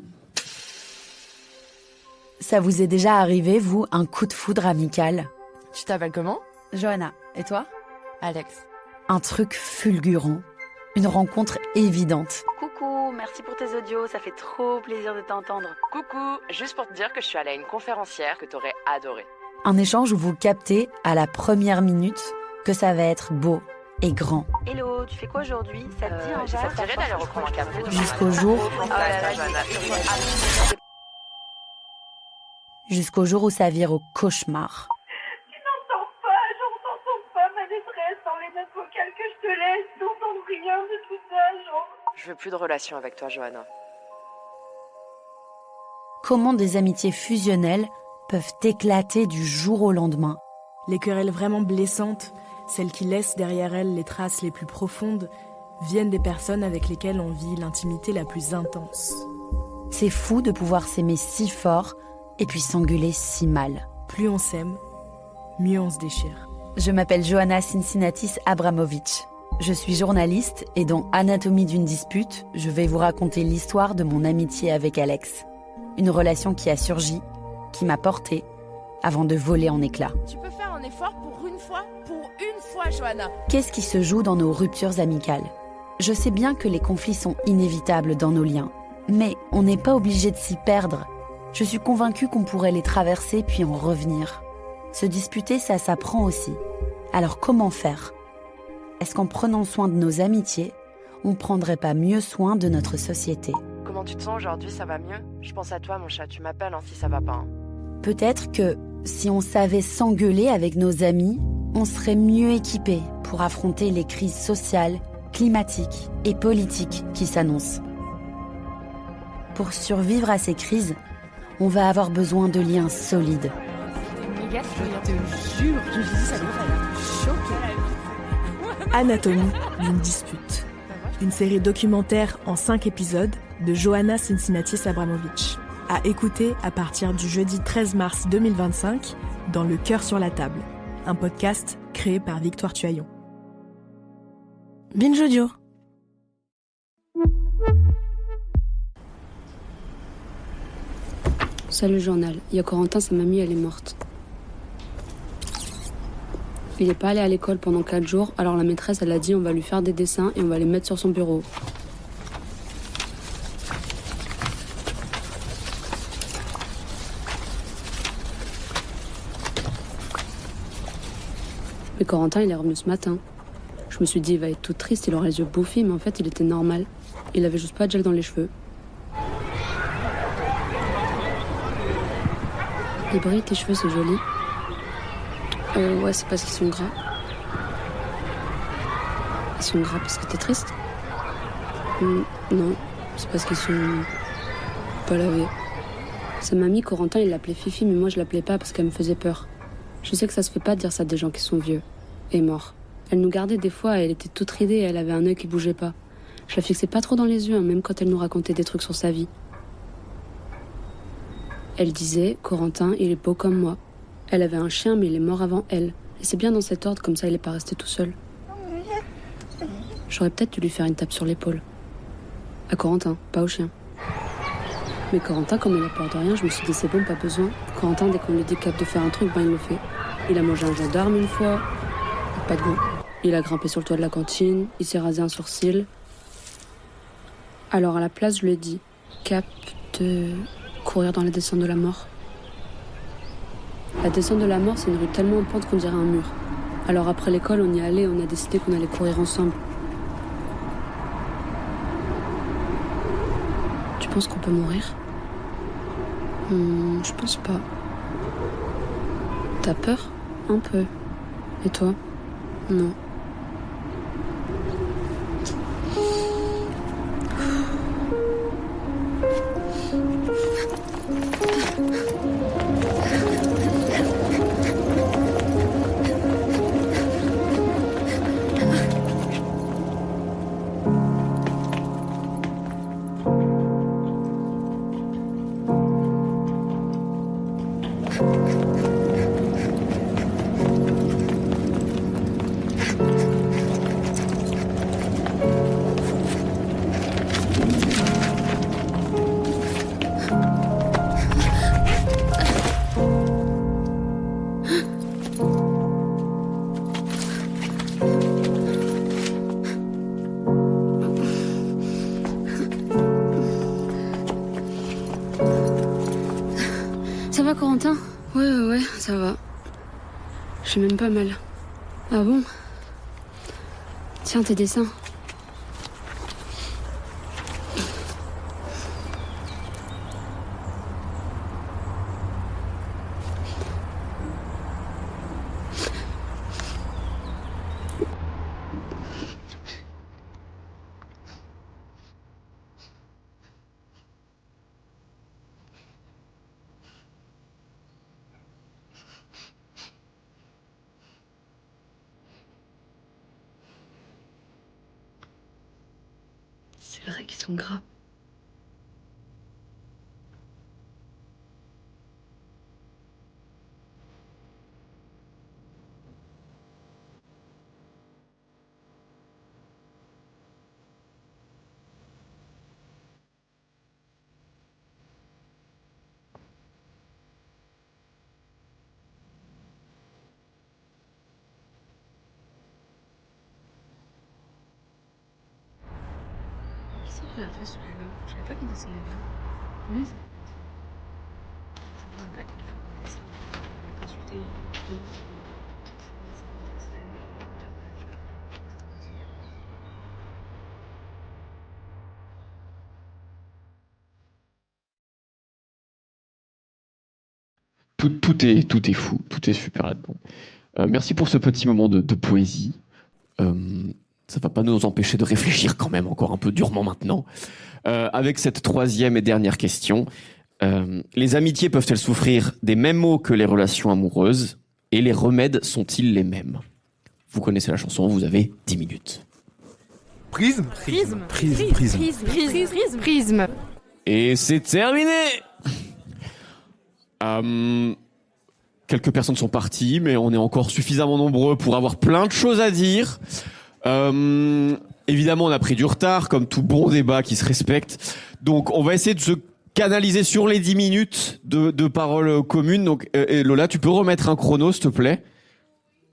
Ça vous est déjà arrivé, vous, un coup de foudre amical? Tu t'appelles comment? Johanna. Et toi? Alex. Un truc fulgurant. Une rencontre évidente. Coucou, merci pour tes audios, ça fait trop plaisir de t'entendre. Coucou, juste pour te dire que je suis allée à une conférencière que t'aurais adoré. Un échange où vous captez, à la première minute, que ça va être beau et grand. Hello, tu fais quoi aujourd'hui? Ça te dit un verre? Ça te dirait d'aller reprendre un café? Jusqu'au jour... Jusqu'au jour où ça vire au cauchemar. Tu n'entends pas ma détresse dans les notes vocales que je te laisse. Tu n'entends rien de tout ça, genre. Je veux plus de relation avec toi, Johanna. Comment des amitiés fusionnelles peuvent éclater du jour au lendemain? Les querelles vraiment blessantes, celles qui laissent derrière elles les traces les plus profondes, viennent des personnes avec lesquelles on vit l'intimité la plus intense. C'est fou de pouvoir s'aimer si fort et puis s'engueuler si mal. Plus on s'aime, mieux on se déchire. Je m'appelle Johanna Cincinnatis Abramovic. Je suis journaliste et dans Anatomie d'une dispute, je vais vous raconter l'histoire de mon amitié avec Alex. Une relation qui a surgi, qui m'a portée, avant de voler en éclats. Tu peux faire un effort pour une fois, Johanna. Qu'est-ce qui se joue dans nos ruptures amicales? Je sais bien que les conflits sont inévitables dans nos liens, mais on n'est pas obligé de s'y perdre. Je suis convaincue qu'on pourrait les traverser puis en revenir. Se disputer, ça s'apprend aussi. Alors comment faire? Est-ce qu'en prenant soin de nos amitiés, on prendrait pas mieux soin de notre société? Comment tu te sens aujourd'hui? Ça va mieux? Je pense à toi, mon chat. Tu m'appelles si ça va pas. Peut-être que si on savait s'engueuler avec nos amis, on serait mieux équipés pour affronter les crises sociales, climatiques et politiques qui s'annoncent. Pour survivre à ces crises, on va avoir besoin de liens solides. Je te jure, je me suis dit ça va choquer. Anatomie d'une dispute. Une série documentaire en 5 épisodes de Johanna Cincinnatis-Abramovic, à écouter à partir du jeudi 13 mars 2025 dans Le Cœur sur la table, un podcast créé par Victoire Tuaillon. Binge Audio. Salut journal, il y a Corentin, sa mamie, elle est morte. Il n'est pas allé à l'école pendant 4 jours, alors la maîtresse, elle a dit on va lui faire des dessins et on va les mettre sur son bureau. Mais Corentin, il est revenu ce matin. Je me suis dit, il va être tout triste, il aura les yeux bouffis, mais en fait, il était normal. Il avait juste pas de gel dans les cheveux. Il brille, tes cheveux, c'est joli. Ouais, c'est parce qu'ils sont gras. Ils sont gras parce que t'es triste? Non, c'est parce qu'ils sont pas lavés. Sa mamie, Corentin, il l'appelait Fifi, mais moi je l'appelais pas parce qu'elle me faisait peur. Je sais que ça se fait pas de dire ça à des gens qui sont vieux et morts. Elle nous gardait des fois, elle était toute ridée et elle avait un œil qui bougeait pas. Je la fixais pas trop dans les yeux, hein, même quand elle nous racontait des trucs sur sa vie. Elle disait, Corentin, il est beau comme moi. Elle avait un chien, mais il est mort avant elle. Et c'est bien dans cet ordre, comme ça il est pas resté tout seul. J'aurais peut-être dû lui faire une tape sur l'épaule. À Corentin, pas au chien. Mais Corentin, comme il a peur de rien, je me suis dit c'est bon, pas besoin. Corentin, dès qu'on lui dit capable de faire un truc, ben il le fait. Il a mangé un gendarme une fois, pas de goût. Il a grimpé sur le toit de la cantine, il s'est rasé un sourcil. Alors à la place, je lui ai dit cap de courir dans la descente de la mort. La descente de la mort, c'est une rue tellement en pente qu'on dirait un mur. Alors après l'école, on y allait, on a décidé qu'on allait courir ensemble. Tu penses qu'on peut mourir? Je pense pas. T'as peur? Un peu. Et toi? Non. Ça va, Corentin? Ouais, ça va. J'ai même pas mal. Ah bon? Tiens, tes dessins. C'est vrai qu'ils sont gras. Je savais pas qu'il dessinait bien. Oui. Tout est fou, tout est super là-dedans. Merci pour ce petit moment de poésie. Ça va pas nous empêcher de réfléchir quand même encore un peu durement maintenant. Avec cette troisième et dernière question. Les amitiés peuvent-elles souffrir des mêmes maux que les relations amoureuses? Et les remèdes sont-ils les mêmes? Vous connaissez la chanson, vous avez 10 minutes. Prisme. Et c'est terminé. Quelques personnes sont parties, mais on est encore suffisamment nombreux pour avoir plein de choses à dire. Évidemment, on a pris du retard, comme tout bon débat qui se respecte. Donc, on va essayer de se canaliser sur les 10 minutes de parole commune. Donc, Lola, tu peux remettre un chrono, s'il te plaît?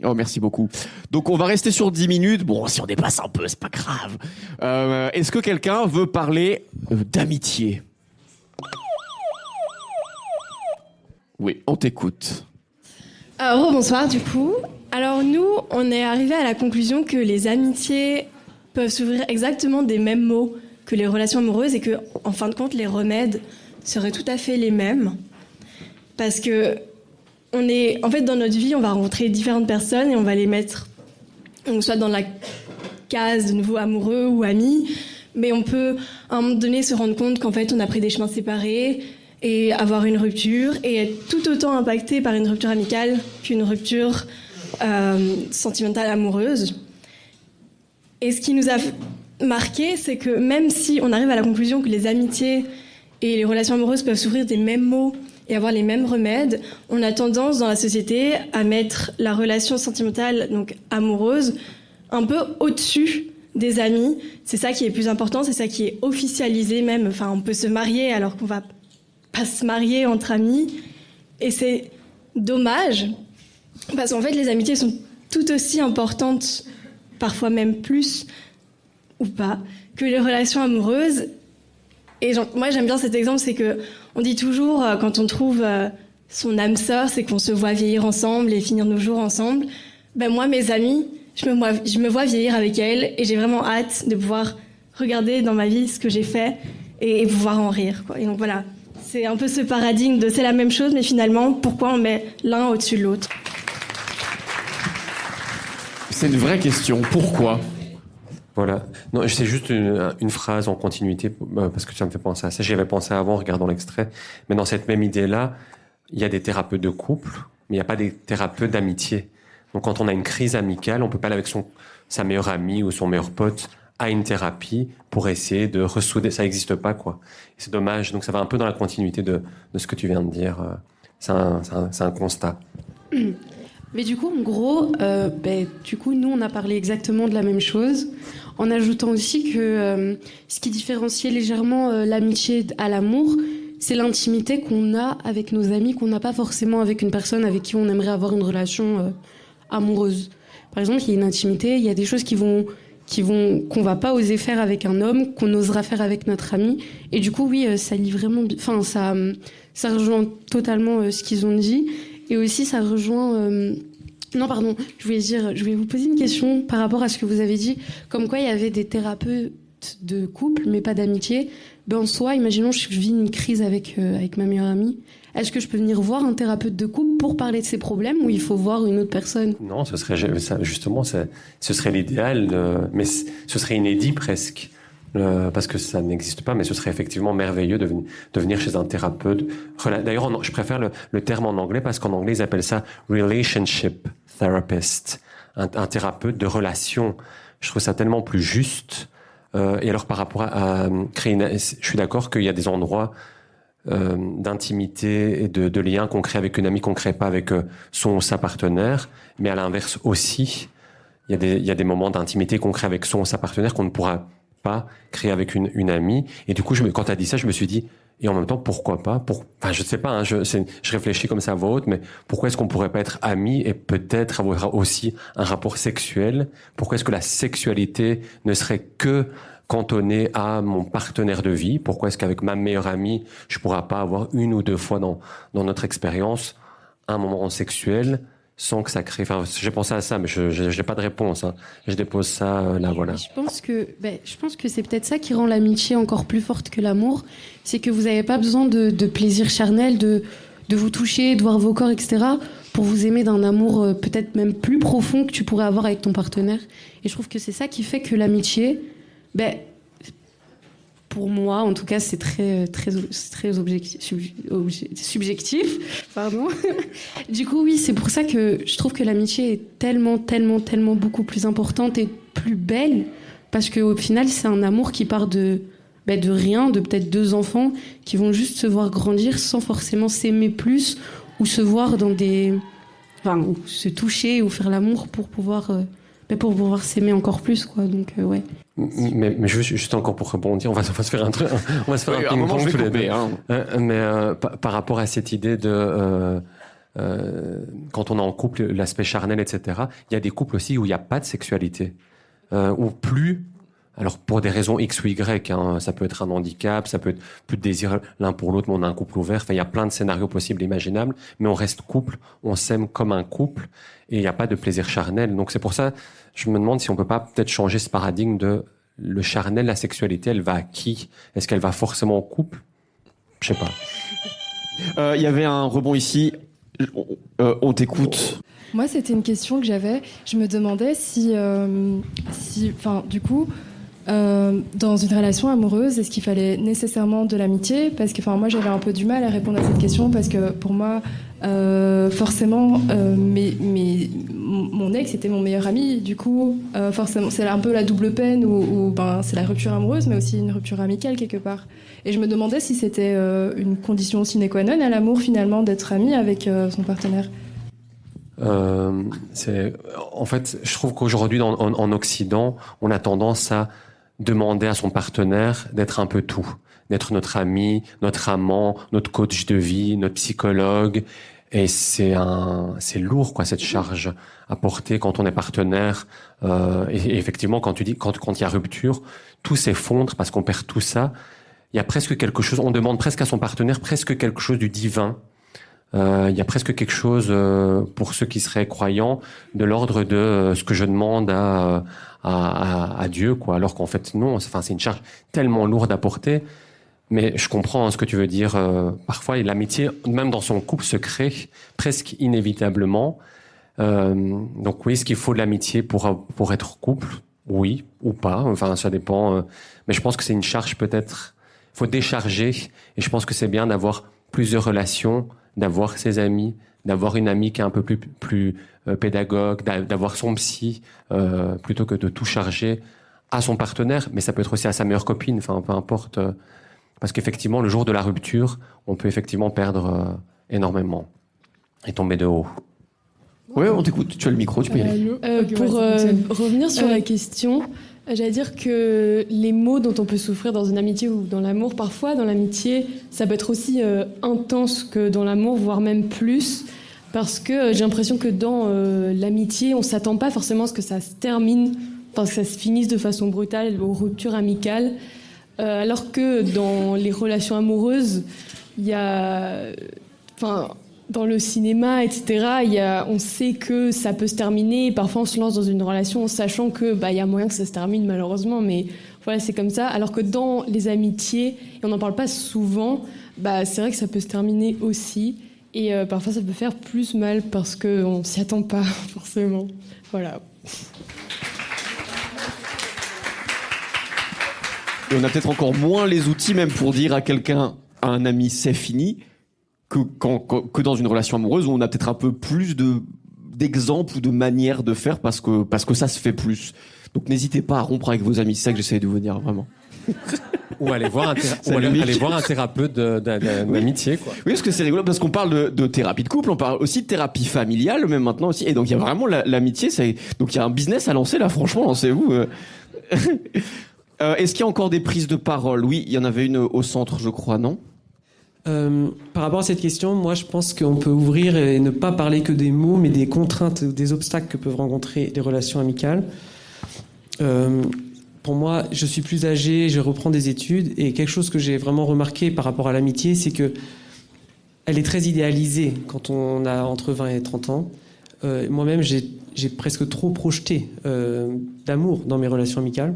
Oh, merci beaucoup. Donc, on va rester sur 10 minutes. Bon, si on dépasse un peu, c'est pas grave. Est-ce que quelqu'un veut parler d'amitié? Oui, on t'écoute. Bonsoir, du coup. Alors, nous, on est arrivé à la conclusion que les amitiés peuvent s'ouvrir exactement des mêmes mots que les relations amoureuses et que, en fin de compte, les remèdes seraient tout à fait les mêmes. Parce que en fait, dans notre vie, on va rencontrer différentes personnes et on va les mettre soit dans la case de nouveau amoureux ou amis, mais on peut à un moment donné se rendre compte qu'en fait, on a pris des chemins séparés et avoir une rupture et être tout autant impacté par une rupture amicale qu'une rupture sentimentale amoureuse. Et ce qui nous a marqué, c'est que même si on arrive à la conclusion que les amitiés et les relations amoureuses peuvent s'ouvrir des mêmes mots et avoir les mêmes remèdes, on a tendance dans la société à mettre la relation sentimentale, donc amoureuse, un peu au-dessus des amis. C'est ça qui est plus important, c'est ça qui est officialisé même. Enfin, on peut se marier alors qu'on va pas se marier entre amis. Et c'est dommage, parce qu'en fait, les amitiés sont tout aussi importantes, parfois même plus, ou pas, que les relations amoureuses. Et moi, j'aime bien cet exemple, c'est que on dit toujours, quand on trouve son âme sœur, c'est qu'on se voit vieillir ensemble et finir nos jours ensemble. Ben moi, mes amis, je me vois vieillir avec elles et j'ai vraiment hâte de pouvoir regarder dans ma vie ce que j'ai fait et pouvoir en rire, quoi. Et donc voilà, c'est un peu ce paradigme de c'est la même chose, mais finalement, pourquoi on met l'un au-dessus de l'autre? C'est une vraie question. Pourquoi? Voilà. Non, c'est juste une phrase en continuité, parce que ça me fait penser à ça. J'y avais pensé avant en regardant l'extrait. Mais dans cette même idée-là, il y a des thérapeutes de couple, mais il n'y a pas des thérapeutes d'amitié. Donc quand on a une crise amicale, on peut pas aller avec sa meilleure amie ou son meilleur pote à une thérapie pour essayer de ressouder. Ça n'existe pas, quoi. Et c'est dommage. Donc ça va un peu dans la continuité de ce que tu viens de dire. C'est un constat. Mais du coup, en gros, nous, on a parlé exactement de la même chose, en ajoutant aussi que ce qui différenciait légèrement l'amitié à l'amour, c'est l'intimité qu'on a avec nos amis, qu'on n'a pas forcément avec une personne avec qui on aimerait avoir une relation amoureuse. Par exemple, il y a une intimité, il y a des choses qu'on va pas oser faire avec un homme, qu'on osera faire avec notre ami. Et du coup, oui, ça lie vraiment, ça rejoint totalement ce qu'ils ont dit. Et aussi, ça rejoint... je voulais vous poser une question par rapport à ce que vous avez dit, comme quoi il y avait des thérapeutes de couple, mais pas d'amitié. En soi, imaginons je vis une crise avec ma meilleure amie. Est-ce que je peux venir voir un thérapeute de couple pour parler de ces problèmes ou il faut voir une autre personne? Non, ce serait l'idéal, mais ce serait inédit presque. Parce que ça n'existe pas, mais ce serait effectivement merveilleux de venir chez un thérapeute. D'ailleurs, je préfère le terme en anglais parce qu'en anglais, ils appellent ça relationship therapist, un thérapeute de relation. Je trouve ça tellement plus juste. Et alors, par rapport à créer je suis d'accord qu'il y a des endroits d'intimité et de lien qu'on crée avec une amie qu'on crée pas avec son ou sa partenaire, mais à l'inverse aussi, il y a des moments d'intimité qu'on crée avec son ou sa partenaire qu'on ne pourra pas créer avec une amie. Et du coup, quand tu as dit ça, je me suis dit, et en même temps, pourquoi pas? Je sais pas, je réfléchis comme ça à voix haute, mais pourquoi est-ce qu'on pourrait pas être amis et peut-être avoir aussi un rapport sexuel? Pourquoi est-ce que la sexualité ne serait que cantonnée à mon partenaire de vie? Pourquoi est-ce qu'avec ma meilleure amie, je pourrais pas avoir une ou deux fois dans notre expérience un moment sexuel sans que ça crée... j'ai pensé à ça, mais je n'ai pas de réponse. Hein. Je dépose ça là, voilà. Je pense que c'est peut-être ça qui rend l'amitié encore plus forte que l'amour. C'est que vous n'avez pas besoin de plaisir charnel, de vous toucher, de voir vos corps, etc. pour vous aimer d'un amour peut-être même plus profond que tu pourrais avoir avec ton partenaire. Et je trouve que c'est ça qui fait que l'amitié... pour moi, en tout cas, c'est très subjectif. Pardon. Du coup, oui, c'est pour ça que je trouve que l'amitié est tellement, tellement, tellement beaucoup plus importante et plus belle parce qu'au final, c'est un amour qui part de rien, de peut-être 2 enfants qui vont juste se voir grandir sans forcément s'aimer plus ou se voir ou se toucher ou faire l'amour pour pouvoir s'aimer encore plus, quoi. Donc, ouais. Mais juste encore pour rebondir, on va se faire un truc, on va se faire un ping-pong tous les deux. Mais par rapport à cette idée de quand on est en couple, l'aspect charnel, etc. Il y a des couples aussi où il n'y a pas de sexualité, ou plus. Alors pour des raisons X ou Y, ça peut être un handicap, ça peut être plus de désir l'un pour l'autre, mais on a un couple ouvert. Enfin, il y a plein de scénarios possibles et imaginables, mais on reste couple, on s'aime comme un couple, et il n'y a pas de plaisir charnel. Donc c'est pour ça, je me demande si on peut pas peut-être changer ce paradigme de le charnel, la sexualité, elle va à qui? Est-ce qu'elle va forcément au couple? Je sais pas. Il y avait un rebond ici. On t'écoute. Moi, c'était une question que j'avais. Je me demandais si du coup, dans une relation amoureuse, est-ce qu'il fallait nécessairement de l'amitié? Parce que, moi, j'avais un peu du mal à répondre à cette question parce que pour moi, forcément, mon ex était mon meilleur ami. Du coup, forcément, c'est un peu la double peine où c'est la rupture amoureuse, mais aussi une rupture amicale quelque part. Et je me demandais si c'était une condition sine qua non à l'amour, finalement, d'être ami avec son partenaire. En fait, je trouve qu'aujourd'hui, en Occident, on a tendance à demander à son partenaire d'être un peu tout, d'être notre ami, notre amant, notre coach de vie, notre psychologue. Et c'est lourd, quoi, cette charge à porter quand on est partenaire. Et effectivement, quand il y a rupture, tout s'effondre parce qu'on perd tout ça. Il y a presque quelque chose, on demande presque à son partenaire presque quelque chose du divin. Il y a presque quelque chose, pour ceux qui seraient croyants, de l'ordre de ce que je demande à Dieu, quoi. Alors qu'en fait, non, c'est une charge tellement lourde à porter. Mais je comprends ce que tu veux dire. Parfois, l'amitié, même dans son couple, se crée presque inévitablement. Donc oui, est-ce qu'il faut de l'amitié pour être couple? Oui, ou pas. Enfin, ça dépend. Mais je pense que c'est une charge peut-être. Il faut décharger. Et je pense que c'est bien d'avoir plusieurs relations, d'avoir ses amis, d'avoir une amie qui est un peu plus pédagogue, d'avoir son psy, plutôt que de tout charger à son partenaire. Mais ça peut être aussi à sa meilleure copine. Enfin, peu importe. Parce qu'effectivement, le jour de la rupture, on peut effectivement perdre énormément et tomber de haut. Oui, on t'écoute. Tu as le micro, tu peux y aller. Pour revenir sur la question, j'allais dire que les maux dont on peut souffrir dans une amitié ou dans l'amour, parfois dans l'amitié, ça peut être aussi intense que dans l'amour, voire même plus. Parce que j'ai l'impression que dans l'amitié, on ne s'attend pas forcément à ce que ça se termine, enfin, que ça se finisse de façon brutale, aux ruptures amicales. Alors que dans les relations amoureuses, il y a, dans le cinéma, etc., on sait que ça peut se terminer. Et parfois, on se lance dans une relation en sachant que y a moyen que ça se termine, malheureusement. Mais voilà, c'est comme ça. Alors que dans les amitiés, et on n'en parle pas souvent, c'est vrai que ça peut se terminer aussi. Et parfois, ça peut faire plus mal parce qu'on ne s'y attend pas, forcément. Voilà. Et on a peut-être encore moins les outils même pour dire à quelqu'un, à un ami, c'est fini, que dans une relation amoureuse où on a peut-être un peu plus d'exemples ou de manières de faire parce que ça se fait plus. Donc n'hésitez pas à rompre avec vos amis, c'est ça que j'essaie de vous dire vraiment. Ou aller voir un thérapeute d'amitié, quoi. Oui, parce que c'est rigolo, parce qu'on parle de thérapie de couple, on parle aussi de thérapie familiale, même maintenant aussi. Et donc il y a vraiment l'amitié, donc il y a un business à lancer là, franchement, lancez-vous. Est-ce qu'il y a encore des prises de parole? Oui, il y en avait une au centre, je crois, non? Par rapport à cette question, moi je pense qu'on peut ouvrir et ne pas parler que des mots, mais des contraintes, des obstacles que peuvent rencontrer les relations amicales. Pour moi, je suis plus âgé, je reprends des études, et quelque chose que j'ai vraiment remarqué par rapport à l'amitié, c'est que elle est très idéalisée quand on a entre 20 et 30 ans. Moi-même, j'ai presque trop projeté d'amour dans mes relations amicales.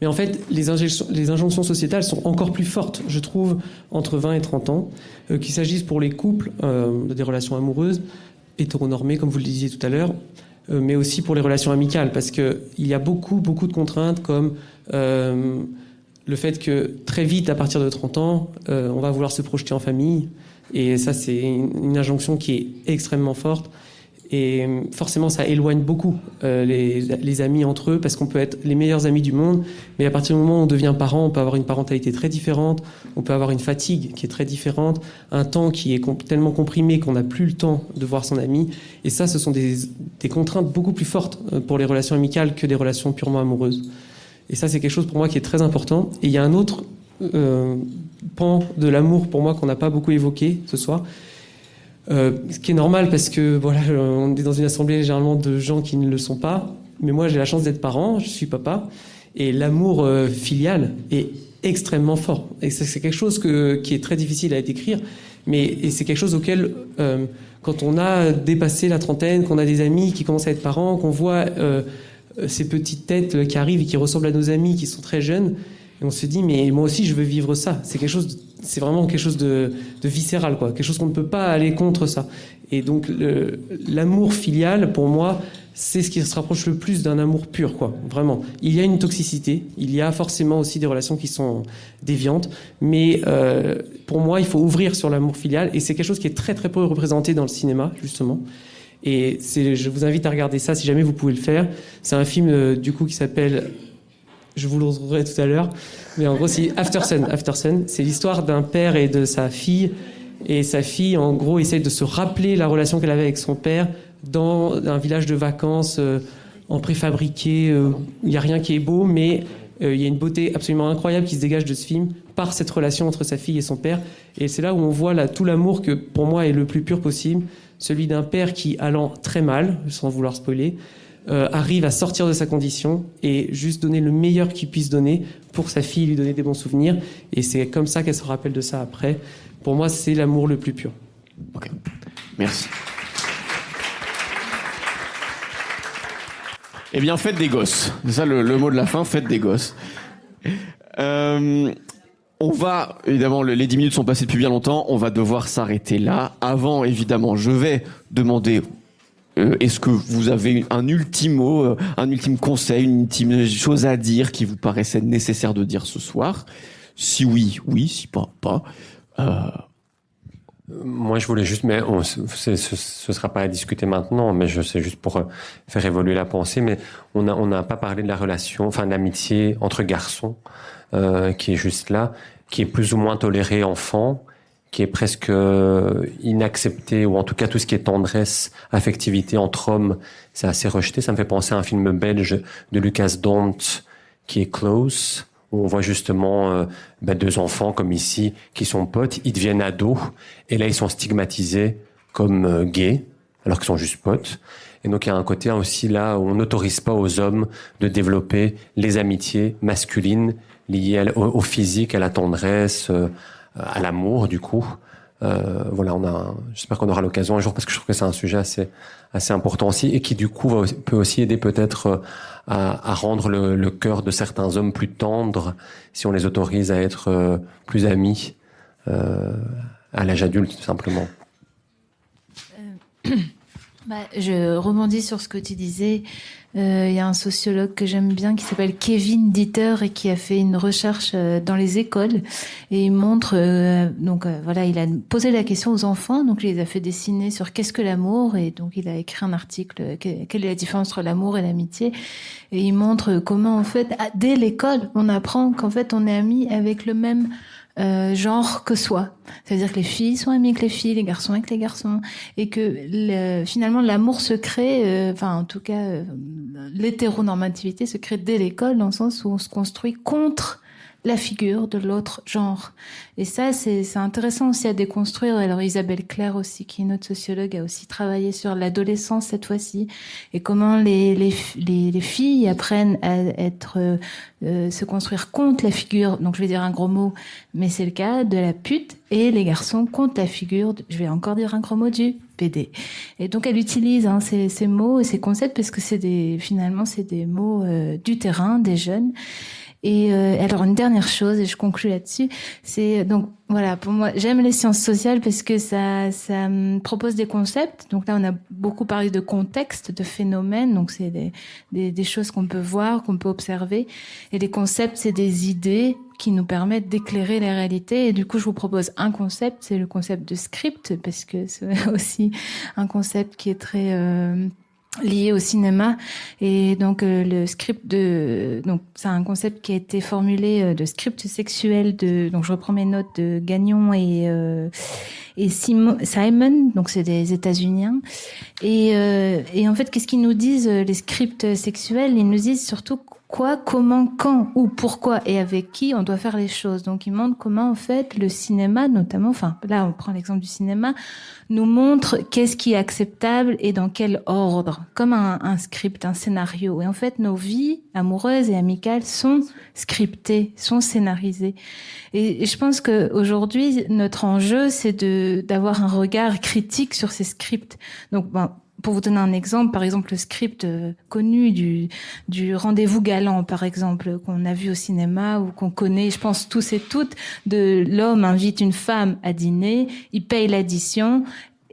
Mais en fait, les injonctions sociétales sont encore plus fortes, je trouve, entre 20 et 30 ans, qu'il s'agisse pour les couples, des relations amoureuses, hétéronormées, comme vous le disiez tout à l'heure, mais aussi pour les relations amicales, parce qu'il y a beaucoup de contraintes, comme le fait que très vite, à partir de 30 ans, on va vouloir se projeter en famille, et ça, c'est une injonction qui est extrêmement forte. Et forcément, ça éloigne beaucoup les amis entre eux, parce qu'on peut être les meilleurs amis du monde, mais à partir du moment où on devient parent, on peut avoir une parentalité très différente, on peut avoir une fatigue qui est très différente, un temps qui est tellement comprimé qu'on n'a plus le temps de voir son ami. Et ça, ce sont des contraintes beaucoup plus fortes pour les relations amicales que des relations purement amoureuses. Et ça, c'est quelque chose pour moi qui est très important. Et il y a un autre pan de l'amour pour moi qu'on n'a pas beaucoup évoqué ce soir, ce qui est normal parce que voilà, on est dans une assemblée généralement de gens qui ne le sont pas. Mais moi, j'ai la chance d'être parent, je suis papa, et l'amour filial est extrêmement fort. Et c'est quelque chose qui est très difficile à décrire, et c'est quelque chose auquel, quand on a dépassé la trentaine, qu'on a des amis qui commencent à être parents, qu'on voit ces petites têtes qui arrivent et qui ressemblent à nos amis qui sont très jeunes, et on se dit mais moi aussi je veux vivre ça. C'est vraiment quelque chose de viscéral, quoi, quelque chose qu'on ne peut pas aller contre ça. Et donc l'amour filial pour moi c'est ce qui se rapproche le plus d'un amour pur, quoi, vraiment. Il y a une toxicité, il y a forcément aussi des relations qui sont déviantes, mais pour moi il faut ouvrir sur l'amour filial, et c'est quelque chose qui est très très peu représenté dans le cinéma justement. Et je vous invite à regarder ça si jamais vous pouvez le faire. C'est un film du coup qui s'appelle, je vous le retrouverai tout à l'heure, mais en gros c'est After Sun. C'est l'histoire d'un père et de sa fille, et sa fille en gros essaye de se rappeler la relation qu'elle avait avec son père dans un village de vacances en préfabriqué. Il n'y a rien qui est beau, mais il y a une beauté absolument incroyable qui se dégage de ce film par cette relation entre sa fille et son père. Et c'est là où on voit tout l'amour que pour moi est le plus pur possible, celui d'un père qui, allant très mal, sans vouloir spoiler, arrive à sortir de sa condition et juste donner le meilleur qu'il puisse donner pour sa fille, lui donner des bons souvenirs. Et c'est comme ça qu'elle se rappelle de ça après. Pour moi, c'est l'amour le plus pur. Ok, merci. Eh bien, faites des gosses. C'est ça le mot de la fin, faites des gosses. On va, évidemment, les 10 minutes sont passées depuis bien longtemps, on va devoir s'arrêter là. Avant, évidemment, je vais demander, est-ce que vous avez un ultime mot, un ultime conseil, une ultime chose à dire qui vous paraissait nécessaire de dire ce soir? Si oui, oui, si pas, pas. Moi, je voulais juste, mais ce sera pas à discuter maintenant, mais c'est juste pour faire évoluer la pensée. Mais on n'a pas parlé de la relation, enfin de l'amitié entre garçons, qui est juste là, qui est plus ou moins tolérée enfant, qui est presque inacceptée, ou en tout cas tout ce qui est tendresse, affectivité entre hommes, c'est assez rejeté. Ça me fait penser à un film belge de Lucas Dont qui est Close, où on voit justement deux enfants comme ici qui sont potes, ils deviennent ados, et là ils sont stigmatisés comme gays, alors qu'ils sont juste potes. Et donc il y a un côté aussi là où on n'autorise pas aux hommes de développer les amitiés masculines liées au physique, à la tendresse, à l'amour du coup. Voilà, j'espère qu'on aura l'occasion un jour, parce que je trouve que c'est un sujet assez important aussi, et qui du coup peut aussi aider peut-être à rendre le cœur de certains hommes plus tendre, si on les autorise à être plus amis à l'âge adulte, tout simplement. Je rebondis sur ce que tu disais. Il y a un sociologue que j'aime bien qui s'appelle Kevin Dieter et qui a fait une recherche dans les écoles, et il montre voilà, il a posé la question aux enfants, donc il les a fait dessiner sur qu'est-ce que l'amour, et donc il a écrit un article quelle est la différence entre l'amour et l'amitié, et il montre comment en fait dès l'école on apprend qu'en fait on est amis avec le même genre que soi. C'est-à-dire que les filles sont amies avec les filles, les garçons avec les garçons, et que finalement l'amour se crée, en tout cas l'hétéronormativité se crée dès l'école, dans le sens où on se construit contre la figure de l'autre genre. Et ça, c'est intéressant aussi à déconstruire. Alors Isabelle Claire aussi, qui est notre sociologue, a aussi travaillé sur l'adolescence cette fois-ci, et comment les filles apprennent à se construire contre la figure, donc je vais dire un gros mot, mais c'est le cas, de la pute, et les garçons contre la figure, je vais encore dire un gros mot, du PD. Et donc elle utilise ces mots et ces concepts, parce que finalement c'est des mots du terrain, des jeunes. Et alors une dernière chose, et je conclue là-dessus, c'est donc voilà, pour moi j'aime les sciences sociales parce que ça me propose des concepts. Donc là on a beaucoup parlé de contexte, de phénomènes, donc c'est des choses qu'on peut voir, qu'on peut observer, et les concepts c'est des idées qui nous permettent d'éclairer les réalités. Et du coup, je vous propose un concept, c'est le concept de script, parce que c'est aussi un concept qui est très lié au cinéma. Et donc le script donc c'est un concept qui a été formulé de script sexuel donc je reprends mes notes de Gagnon et Simon, donc c'est des États-Uniens. Et en fait, qu'est-ce qu'ils nous disent, les scripts sexuels? Ils nous disent surtout quoi, comment, quand, où, pourquoi et avec qui on doit faire les choses. Donc ils montrent comment, en fait, le cinéma, notamment, enfin là on prend l'exemple du cinéma, nous montre qu'est-ce qui est acceptable et dans quel ordre, comme un script, un scénario. Et en fait, nos vies amoureuses et amicales sont scriptées, sont scénarisées. Et je pense qu'aujourd'hui, notre enjeu, c'est d'avoir un regard critique sur ces scripts. Donc, pour vous donner un exemple, par exemple, le script connu du Rendez-vous galant, par exemple, qu'on a vu au cinéma ou qu'on connaît, je pense tous et toutes, de l'homme invite une femme à dîner, il paye l'addition,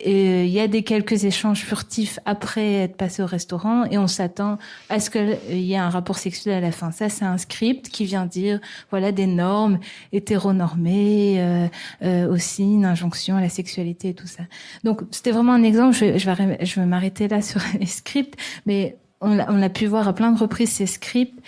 et il y a quelques échanges furtifs après être passé au restaurant et on s'attend à ce qu'il y ait un rapport sexuel à la fin. Ça, c'est un script qui vient dire, voilà, des normes hétéronormées, aussi une injonction à la sexualité et tout ça. Donc, c'était vraiment un exemple. Je vais m'arrêter là sur les scripts, mais on a pu voir à plein de reprises ces scripts.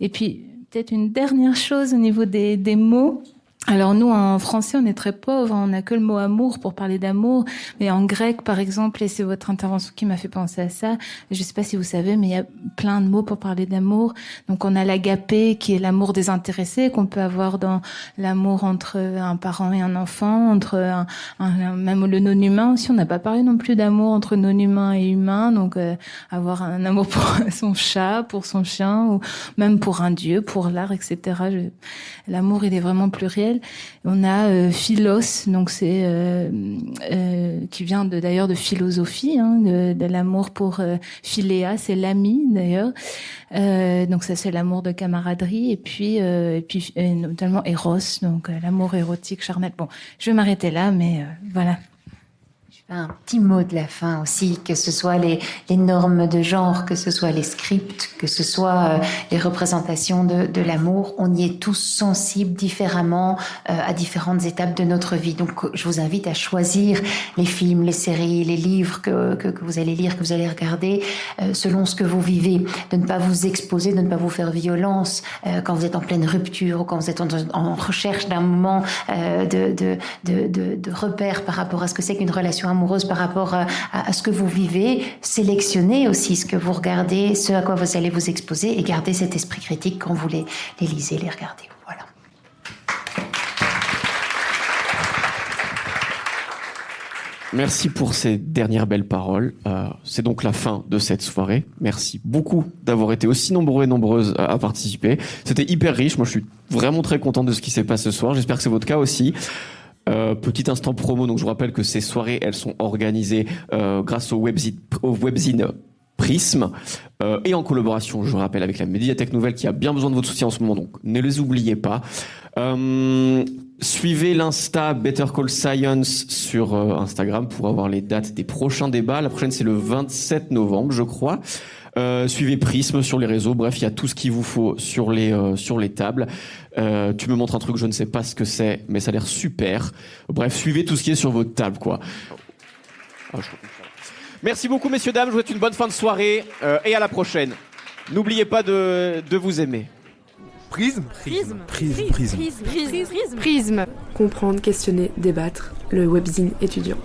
Et puis, peut-être une dernière chose au niveau des mots. Alors nous, en français, on est très pauvres, on n'a que le mot amour pour parler d'amour, mais en grec, par exemple, et c'est votre intervention qui m'a fait penser à ça, je sais pas si vous savez, mais il y a plein de mots pour parler d'amour. Donc on a l'agapé, qui est l'amour désintéressé, qu'on peut avoir dans l'amour entre un parent et un enfant, entre même le non-humain aussi. On n'a pas parlé non plus d'amour entre non-humain et humain, donc avoir un amour pour son chat, pour son chien, ou même pour un dieu, pour l'art, etc. L'amour, il est vraiment pluriel. On a philos, donc c'est qui vient d'ailleurs de philosophie, de l'amour pour philéa, c'est l'ami d'ailleurs. Donc ça c'est l'amour de camaraderie et puis notamment Eros, donc l'amour érotique charnel. Bon, je vais m'arrêter là, mais voilà. Un petit mot de la fin aussi, que ce soit les normes de genre, que ce soit les scripts, que ce soit les représentations de l'amour, on y est tous sensibles différemment à différentes étapes de notre vie. Donc je vous invite à choisir les films, les séries, les livres que vous allez lire, que vous allez regarder, selon ce que vous vivez, de ne pas vous exposer, de ne pas vous faire violence quand vous êtes en pleine rupture ou quand vous êtes en recherche d'un moment de repère par rapport à ce que c'est qu'une relation amoureuse, par rapport à ce que vous vivez. Sélectionnez aussi ce que vous regardez, ce à quoi vous allez vous exposer et gardez cet esprit critique quand vous les lisez, les regardez. Voilà. Merci pour ces dernières belles paroles. C'est donc la fin de cette soirée. Merci beaucoup d'avoir été aussi nombreux et nombreuses à participer. C'était hyper riche. Moi, je suis vraiment très content de ce qui s'est passé ce soir. J'espère que c'est votre cas aussi. Petit instant promo, donc je vous rappelle que ces soirées, elles sont organisées grâce au webzine Prisme et en collaboration, je vous rappelle, avec la Médiathèque Nouvelle qui a bien besoin de votre soutien en ce moment, donc ne les oubliez pas. Suivez l'Insta Better Call Science sur Instagram pour avoir les dates des prochains débats. La prochaine, c'est le 27 novembre, je crois. Suivez Prisme sur les réseaux. Bref, il y a tout ce qu'il vous faut sur les tables. Tu me montres un truc, je ne sais pas ce que c'est, mais ça a l'air super. Bref, suivez tout ce qui est sur votre table, quoi. Merci beaucoup, messieurs, dames. Je vous souhaite une bonne fin de soirée et à la prochaine. N'oubliez pas de vous aimer. Prisme. Comprendre, questionner, débattre. Le webzine étudiant.